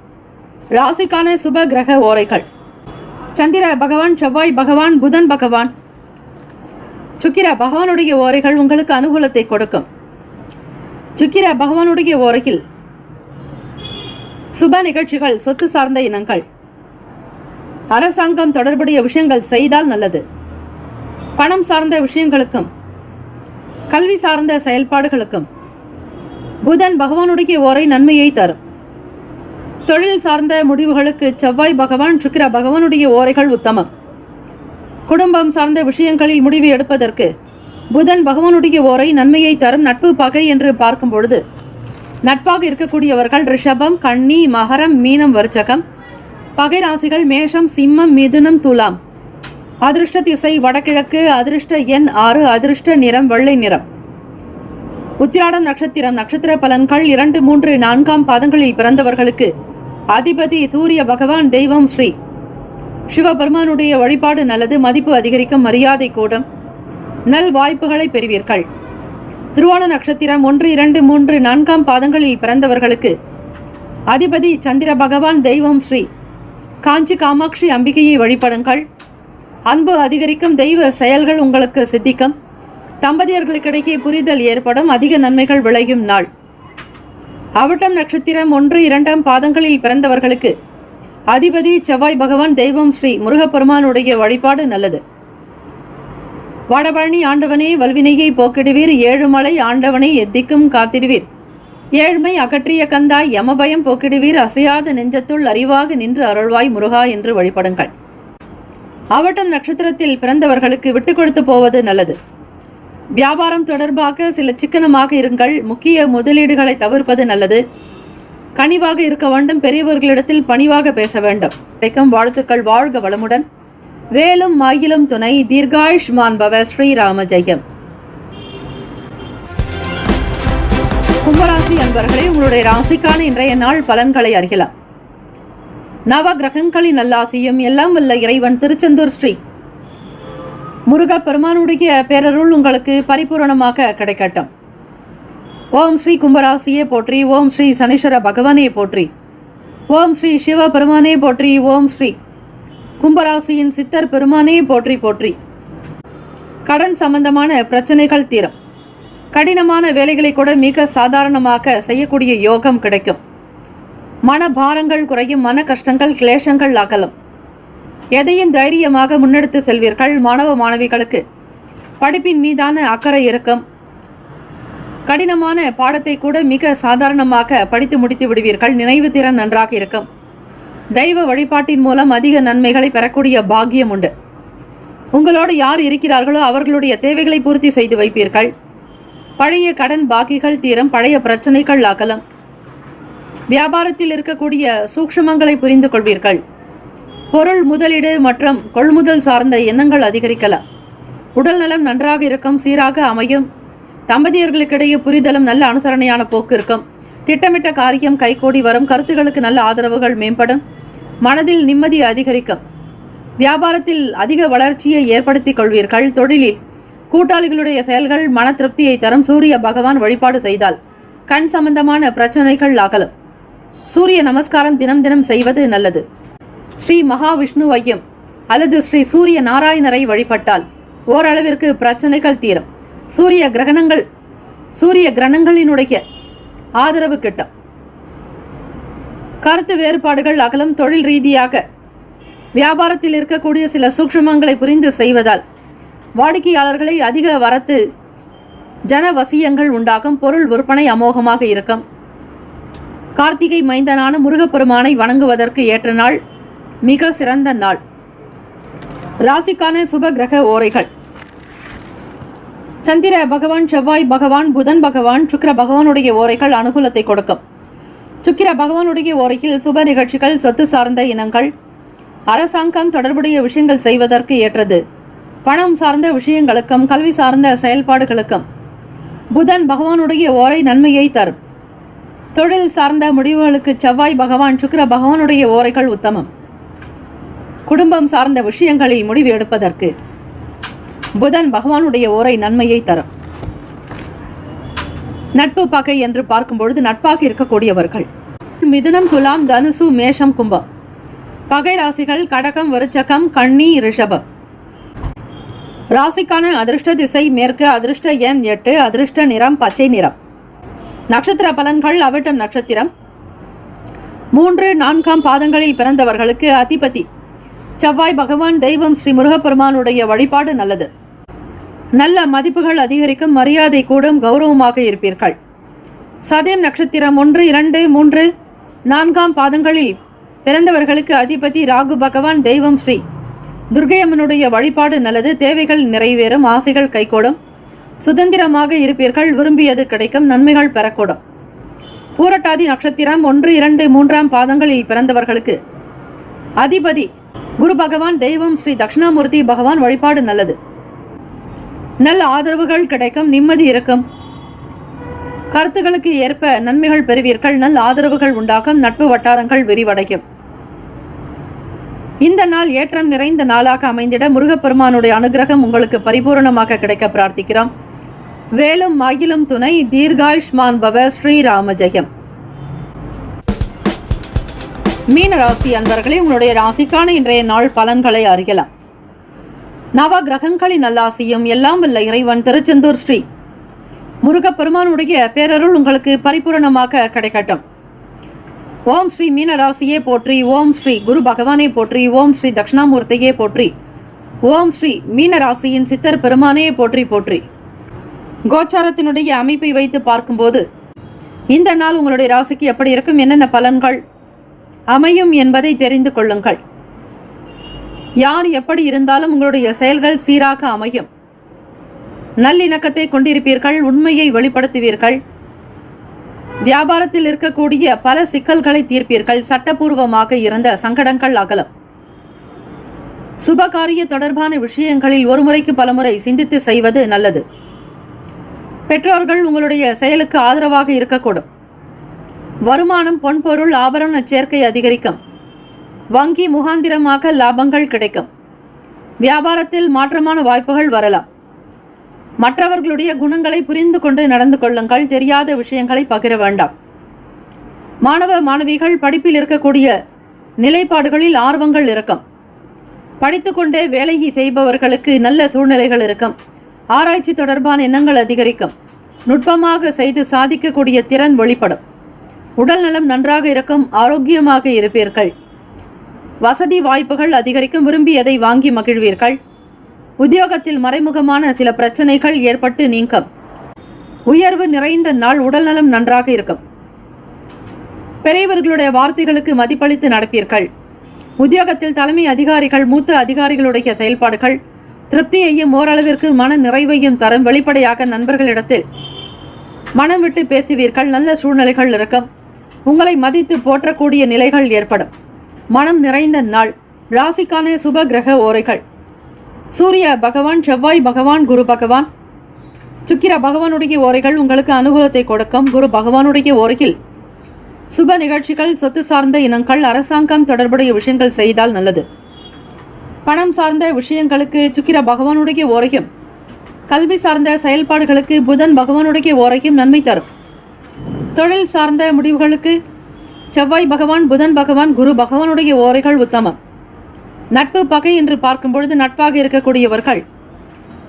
ராசிக்கான சுப கிரக ஓரைகள்: சந்திர பகவான், செவ்வாய் பகவான், புதன் பகவான், சுக்கிர பகவானுடைய ஓரைகள் உங்களுக்கு அனுகூலத்தை கொடுக்கும். சுக்கிர பகவானுடைய ஓரையில் சுப நிகழ்ச்சிகள், சொத்து சார்ந்த இனங்கள், அரசாங்கம் தொடர்புடைய விஷயங்கள் செய்தால் நல்லது. பணம் சார்ந்த விஷயங்களுக்கும் கல்வி சார்ந்த செயல்பாடுகளுக்கும் புதன் பகவானுடைய ஓரை நன்மையை தரும். தொழில் சார்ந்த முடிவுகளுக்கு செவ்வாய் பகவான், சுக்கிர பகவானுடைய ஓரைகள் உத்தமம். குடும்பம் சார்ந்த விஷயங்களில் முடிவு எடுப்பதற்கு புதன் பகவானுடைய ஓரை நன்மையை தரும். நட்பு பகை என்று பார்க்கும் பொழுது நட்பாக இருக்கக்கூடியவர்கள் ரிஷபம், கன்னி, மகரம், மீனம், விருச்சகம். பகை ராசிகள் மேஷம், சிம்மம், மிதுனம், துலாம். அதிர்ஷ்ட திசை வடகிழக்கு. அதிர்ஷ்ட எண் 6. அதிர்ஷ்ட நிறம் வெள்ளை நிறம். உத்திராடம் நட்சத்திரம். நட்சத்திர பலன்கள் 2, 3, 4ஆம் பாதங்களில் பிறந்தவர்களுக்கு அதிபதி சூரிய பகவான் தெய்வம் ஸ்ரீ சிவபெருமானுடைய வழிபாடு நல்லது. மதிப்பு அதிகரிக்கும். மரியாதை கூடும். நல் வாய்ப்புகளை பெறுவீர்கள். திருவோண நட்சத்திரம். 1, 2, 3, 4ஆம் பாதங்களில் பிறந்தவர்களுக்கு அதிபதி சந்திர பகவான் தெய்வம் ஸ்ரீ காஞ்சி காமாட்சி அம்பிகையை வழிபடுங்கள். அன்பு அதிகரிக்கும். தெய்வ செயல்கள் உங்களுக்கு சித்திக்கும். தம்பதியர்களுக்கிடையே புரிதல் ஏற்படும். அதிக நன்மைகள் விளையும் நாள். அவிட்டம் நட்சத்திரம். 1, 2ஆம் பாதங்களில் பிறந்தவர்களுக்கு அதிபதி செவ்வாய் பகவான் தெய்வம் ஸ்ரீ முருகப்பெருமானுடைய வழிபாடு நல்லது. வடபழனி ஆண்டவனே வல்வினையை போக்கிடுவீர். ஏழுமலை ஆண்டவனை எத்திக்கும் காத்திடுவீர். ஏழ்மை அகற்றிய கந்தாய் யமபயம் போக்கிடுவீர். அசையாத நெஞ்சத்துள் அறிவாக நின்று அருள்வாய் முருகா என்று வழிபடுங்கள். அவிட்டம் நட்சத்திரத்தில் பிறந்தவர்களுக்கு விட்டு கொடுத்து போவது நல்லது. வியாபாரம் தொடர்பாக சில சிக்கனமாக இருங்கள். முக்கிய முதலீடுகளை தவிர்ப்பது நல்லது. கனிவாக இருக்க வேண்டும். பெரியவர்களிடத்தில் பணிவாக பேச வேண்டும். கிடைக்கும் வாழ்த்துக்கள். வாழ்க வளமுடன். வேலும் மயிலும் துணை. தீர்காயுஷ்மான் பவ. ஸ்ரீராம ஜெயம். கும்பராசி அன்பர்களே, உங்களுடைய ராசிக்கான இன்றைய நாள் பலன்களை அறியலாம். நவ கிரகங்களின் நல்லாசியும் எல்லாம் வல்ல இறைவன் திருச்செந்தூர் ஸ்ரீ முருகப் பெருமானுடைய பேரருள் உங்களுக்கு பரிபூரணமாக கிடைக்கட்டும். ஓம் ஸ்ரீ கும்பராசியே போற்றி. ஓம் ஸ்ரீ சனீஸ்வர பகவானே போற்றி. ஓம் ஸ்ரீ சிவ பெருமானே போற்றி. ஓம் ஸ்ரீ கும்பராசியின் சித்தர் பெருமானே போற்றி போற்றி. கடன் சம்பந்தமான பிரச்சனைகள் தீரும். கடினமான வேலைகளை கூட மிக சாதாரணமாக செய்யக்கூடிய யோகம் கிடைக்கும். மனபாரங்கள் குறையும். மன கஷ்டங்கள் கிளேசங்கள் அகலும். எதையும் தைரியமாக முன்னெடுத்து செல்வீர்கள். மாணவ மாணவிகளுக்கு படிப்பின் மீதான அக்கறை இருக்கும். கடினமான பாடத்தை கூட மிக சாதாரணமாக படித்து முடித்து விடுவீர்கள். நினைவு திறன் நன்றாக இருக்கும். தெய்வ வழிபாட்டின் மூலம் அதிக நன்மைகளை பெறக்கூடிய பாக்கியம் உண்டு. உங்களோடு யார் இருக்கிறார்களோ அவர்களுடைய தேவைகளை பூர்த்தி செய்து வைப்பீர்கள். பழைய கடன் பாக்கிகள் தீரும். பழைய பிரச்சனைகள் அகலும். வியாபாரத்தில் இருக்கக்கூடிய சூக்ஷ்மங்களை புரிந்து கொள்வீர்கள். பொருள் முதலீடு மற்றும் கொள்முதல் சார்ந்த எண்ணங்கள் அதிகரிக்கலாம். உடல் நலம் நன்றாக இருக்கும். சீராக அமையும். தம்பதியர்களுக்கிடையே புரிதலும் நல்ல அனுசரணையான போக்கு இருக்கும். திட்டமிட்ட காரியம் கைகூடி வரும். கருத்துகளுக்கு நல்ல ஆதரவுகள் மேம்படும். மனதில் நிம்மதி அதிகரிக்கும். வியாபாரத்தில் அதிக வளர்ச்சியை ஏற்படுத்திக் கொள்வீர்கள். தொழிலில் கூட்டாளிகளுடைய செயல்கள் மன திருப்தியை தரும். சூரிய பகவான் வழிபாடு செய்தால் கண் சம்பந்தமான பிரச்சனைகள் அகலும். சூரிய நமஸ்காரம் தினம் தினம் செய்வது நல்லது. ஸ்ரீ மகாவிஷ்ணுவையும் அல்லது ஸ்ரீ சூரிய நாராயணரை வழிபட்டால் ஓரளவிற்கு பிரச்சனைகள் தீரும். சூரிய கிரகணங்களினுடைய ஆதரவு கிட்டும். கருத்து வேறுபாடுகள் அகலும். தொழில் ரீதியாக வியாபாரத்தில் இருக்கக்கூடிய சில சூக்ஷ்மங்களை புரிந்து செய்வதால் வாடிக்கையாளர்களை அதிக வரத்து ஜனவசியங்கள் உண்டாகும். பொருள் விற்பனை அமோகமாக இருக்கும். கார்த்திகை மைந்தனான முருகப்பெருமானை வணங்குவதற்கு ஏற்ற நாள். மிக சிறந்த நாள். ராசிக்கான சுப கிரக ஓரைகள். சந்திர பகவான், செவ்வாய் பகவான், புதன் பகவான், சுக்கிர பகவானுடைய ஓரைகள் அனுகூலத்தை கொடுக்கும். சுக்கிர பகவானுடைய ஓரையில் சுப நிகழ்ச்சிகள், சொத்து சார்ந்த இனங்கள், அரசாங்கம் தொடர்புடைய விஷயங்கள் செய்வதற்கு ஏற்றது. பணம் சார்ந்த விஷயங்களுக்கும் கல்வி சார்ந்த செயல்பாடுகளுக்கும் புதன் பகவானுடைய ஓரை நன்மையை தரும். தொழில் சார்ந்த முடிவுகளுக்கு செவ்வாய் பகவான், சுக்கிர பகவானுடைய ஓரைகள் உத்தமம். குடும்பம் சார்ந்த விஷயங்களில் முடிவு எடுப்பதற்கு புதன் பகவானுடைய ஓரை நன்மையை தரும். நட்பு பகை என்று பார்க்கும் பொழுது நட்பாக இருக்கக்கூடியவர்கள் மிதுனம், துலாம், தனுசு, மேஷம், கும்பம். பகை ராசிகள் கடகம், விருச்சகம், கன்னி, ரிஷபம். ராசிக்கான அதிர்ஷ்ட திசை மேற்கு. அதிர்ஷ்ட எண் 8. அதிர்ஷ்ட நிறம் பச்சை நிறம். நட்சத்திர பலன்கள். அவிட்டம் நட்சத்திரம் 3, 4 பாதங்களில் பிறந்தவர்களுக்கு அதிபதி செவ்வாய் பகவான். தெய்வம் ஸ்ரீ முருகப்பெருமானுடைய வழிபாடு நல்லது. நல்ல மதிப்புகள் அதிகரிக்கும். மரியாதை கூடும். கௌரவமாக இருப்பீர்கள். சதயம் நட்சத்திரம் 1, 2, 3, 4 பாதங்களில் பிறந்தவர்களுக்கு அதிபதி ராகு பகவான். தெய்வம் ஸ்ரீ துர்க்கையம்மனுடைய வழிபாடு நல்லது. தேவைகள் நிறைவேறும். ஆசைகள் கைகூடும். சுதந்திரமாக இருப்பீர்கள். விரும்பியது கிடைக்கும். நன்மைகள் பெறக்கூடும். பூரட்டாதி நட்சத்திரம் 1, 2, 3 பாதங்களில் பிறந்தவர்களுக்கு அதிபதி குரு பகவான். தெய்வம் ஸ்ரீ தட்சிணாமூர்த்தி பகவான். வழிபாடு நல்லது. நல்ல ஆதரவுகள் கிடைக்கும். நிம்மதி இருக்கும். கருத்துக்களுக்கு ஏற்ப நன்மைகள் பெறுவீர்கள். நல்ல ஆதரவுகள் உண்டாகும். நட்பு வட்டாரங்கள் விரிவடையும். இந்த நாள் ஏற்றம் நிறைந்த நாளாக அமைந்திட முருகப்பெருமானுடைய அனுகிரகம் உங்களுக்கு பரிபூரணமாக கிடைக்க பிரார்த்திக்கிறோம். வேலும் மயிலும் துணை. தீர்காயுஷ்மான் பவ. ஸ்ரீராம ஜெயம். மீன ராசி அன்பர்களே, உங்களுடைய ராசிக்கான இன்றைய நாள் பலன்களை அறியலாம். நவ கிரகங்களின் நல்லாசியும் எல்லாம் வல்ல இறைவன் திருச்செந்தூர் ஸ்ரீ முருகப்பெருமானுடைய பேரருள் உங்களுக்கு பரிபூரணமாக கிடைக்கட்டும். ஓம் ஸ்ரீ மீன ராசியே போற்றி. ஓம் ஸ்ரீ குரு பகவானே போற்றி. ஓம் ஸ்ரீ தட்சிணாமூர்த்தியே போற்றி. ஓம் ஸ்ரீ மீன ராசியின் சித்தர் பெருமானே போற்றி போற்றி. கோச்சாரத்தினுடைய அமைப்பை வைத்து பார்க்கும்போது இந்த நாள் உங்களுடைய ராசிக்கு எப்படி இருக்கும், என்னென்ன பலன்கள் அமையும் என்பதை தெரிந்து கொள்ளுங்கள். யார் எப்படி இருந்தாலும் உங்களுடைய செயல்கள் சீராக அமையும். நல்லிணக்கத்தை கொண்டிருப்பீர்கள். உண்மையை வெளிப்படுத்துவீர்கள். வியாபாரத்தில் இருக்கக்கூடிய பல சிக்கல்களை தீர்ப்பீர்கள். சட்டபூர்வமாக இருந்த சங்கடங்கள் அகலும். சுபகாரிய தொடர்பான விஷயங்களில் ஒருமுறைக்கு பலமுறை சிந்தித்து செய்வது நல்லது. பெற்றோர்கள் உங்களுடைய செயலுக்கு ஆதரவாக இருக்கக்கூடும். வருமானம், பொன்பொருள், ஆபரண சேர்க்கை அதிகரிக்கும். வங்கி முகாந்திரமாக லாபங்கள் கிடைக்கும். வியாபாரத்தில் மாற்றமான வாய்ப்புகள் வரலாம். மற்றவர்களுடைய குணங்களை புரிந்து கொண்டு நடந்து கொள்ளுங்கள். தெரியாத விஷயங்களை பகிர வேண்டாம். மாணவ மாணவிகள் படிப்பில் இருக்கக்கூடிய நிலைப்பாடுகளில் ஆர்வங்கள் இருக்கும். படித்துக்கொண்டே வேலை செய்பவர்களுக்கு நல்ல சூழ்நிலைகள் இருக்கும். ஆராய்ச்சி தொடர்பான எண்ணங்கள் அதிகரிக்கும். நுட்பமாக செய்து சாதிக்கக்கூடிய திறன் வெளிப்படும். உடல் நலம் நன்றாக இருக்கும். ஆரோக்கியமாக இருப்பீர்கள். வசதி வாய்ப்புகள் அதிகரிக்கும். விரும்பியதை வாங்கி மகிழ்வீர்கள். உத்தியோகத்தில் மறைமுகமான சில பிரச்சனைகள் ஏற்பட்டு நீங்கும். உயர்வு நிறைந்த நாள். உடல் நலம் நன்றாக இருக்கும். பெரியவர்களுடைய வார்த்தைகளுக்கு மதிப்பளித்து நடப்பீர்கள். உத்தியோகத்தில் தலைமை அதிகாரிகள் மூத்த அதிகாரிகளுடைய செயல்பாடுகள் திருப்தியையும் ஓரளவிற்கு மன நிறைவையும் தரும். வெளிப்படையாக நண்பர்களிடத்தில் மனம் விட்டு பேசுவீர்கள். நல்ல சூழ்நிலைகள் இருக்கும். உங்களை மதித்து போற்றக்கூடிய நிலைகள் ஏற்படும். மனம் நிறைந்த நாள். ராசிக்கான சுப கிரக ஓரைகள்: சூரிய பகவான், செவ்வாய் பகவான், குரு பகவான், சுக்கிர பகவானுடைய ஓரைகள் உங்களுக்கு அனுகூலத்தை கொடுக்கும். குரு பகவானுடைய ஓரையில் சுப நிகழ்ச்சிகள், சொத்து சார்ந்த இனங்கள், அரசாங்கம் தொடர்புடைய விஷயங்கள் செய்தால் நல்லது. பணம் சார்ந்த விஷயங்களுக்கு சுக்கிர பகவானுடைய ஓரையும், கல்வி சார்ந்த செயல்பாடுகளுக்கு புதன் பகவானுடைய ஓரையும் நன்மை தரும். தொழில் சார்ந்த முடிவுகளுக்கு செவ்வாய் பகவான், புதன் பகவான், குரு பகவானுடைய ஓரைகள் உத்தமம். நட்பு பகை என்று பார்க்கும் பொழுது நட்பாக இருக்கக்கூடியவர்கள்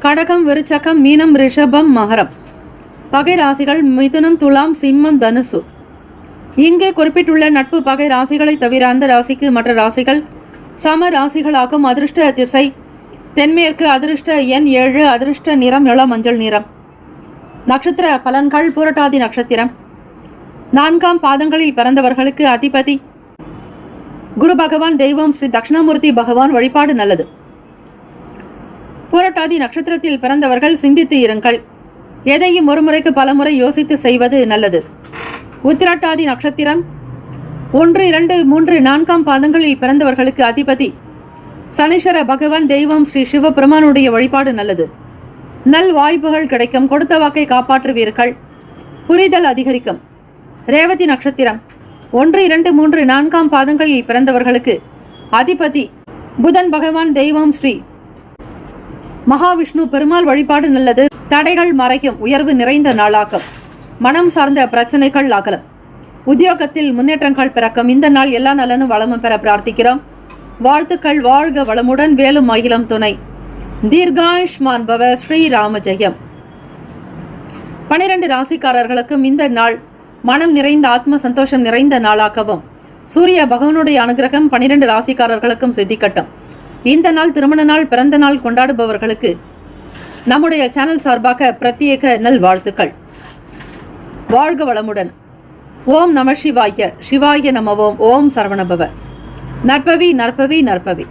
கடகம், விருச்சகம், மீனம், ரிஷபம், மகரம். பகை ராசிகள் மிதுனம், துலாம், சிம்மம், தனுசு. இங்கே குறிப்பிட்டுள்ள நட்பு பகை ராசிகளை தவிர அந்த ராசிக்கு மற்ற ராசிகள் சம ராசிகளாகும். அதிர்ஷ்ட திசை தென்மேற்கு. அதிர்ஷ்ட எண் 7. அதிர்ஷ்ட நிறம் இள மஞ்சள் நிறம். நட்சத்திர பலன்கள்: பூரட்டாதி நட்சத்திரம் 4ஆம் பாதங்களில் பிறந்தவர்களுக்கு அதிபதி குரு பகவான். தெய்வம் ஸ்ரீ தட்சிணாமூர்த்தி பகவான். வழிபாடு நல்லது. பூரட்டாதி நட்சத்திரத்தில் பிறந்தவர்கள் சிந்தித்து இருங்கள். எதையும் ஒருமுறைக்கு பலமுறை யோசித்து செய்வது நல்லது. உத்திரட்டாதி நட்சத்திரம் 1, 2, 3, 4ஆம் பாதங்களில் பிறந்தவர்களுக்கு அதிபதி சனீஸ்வர பகவான். தெய்வம் ஸ்ரீ சிவபெருமானுடைய வழிபாடு நல்லது. நல் வாய்ப்புகள் கிடைக்கும். கொடுத்த வாக்கை காப்பாற்றுவீர்கள். புரிதல் அதிகரிக்கும். ரேவதி நட்சத்திரம் 1, 2, 3, 4ஆம் பாதங்களில் பிறந்தவர்களுக்கு அதிபதி புதன் பகவான். தெய்வம் ஸ்ரீ மகாவிஷ்ணு பெருமாள். வழிபாடு நல்லது. தடைகள் மறையும். உயர்வு நிறைந்த நாளாகும். மனம் சார்ந்த பிரச்சனைகள் அகலும். உத்தியோகத்தில் முன்னேற்றங்கள் பிறக்கும். இந்த நாள் எல்லா நலனும் வளமும் பெற பிரார்த்திக்கிறோம். வாழ்த்துக்கள். வாழ்க வளமுடன். வேலும் மகிழும் துணை. தீர்காயுஷ்மான் பவ. ஸ்ரீராம ஜெயம். 12 ராசிக்காரர்களுக்கும் இந்த நாள் மனம் நிறைந்த ஆத்ம சந்தோஷம் நிறைந்த நாளாகவும் சூரிய பகவானுடைய அனுகிரகம் 12 ராசிக்காரர்களுக்கும் சித்திக்கட்டும். இந்த நாள் திருமண நாள், பிறந்த நாள் கொண்டாடுபவர்களுக்கு நம்முடைய சேனல் சார்பாக பிரத்யேக நல் வாழ்த்துக்கள். வாழ்க வளமுடன். ஓம் நம சிவாய. சிவாய நமவோம். ஓம் சரவணபவ. நற்பவி நற்பவி நற்பவி.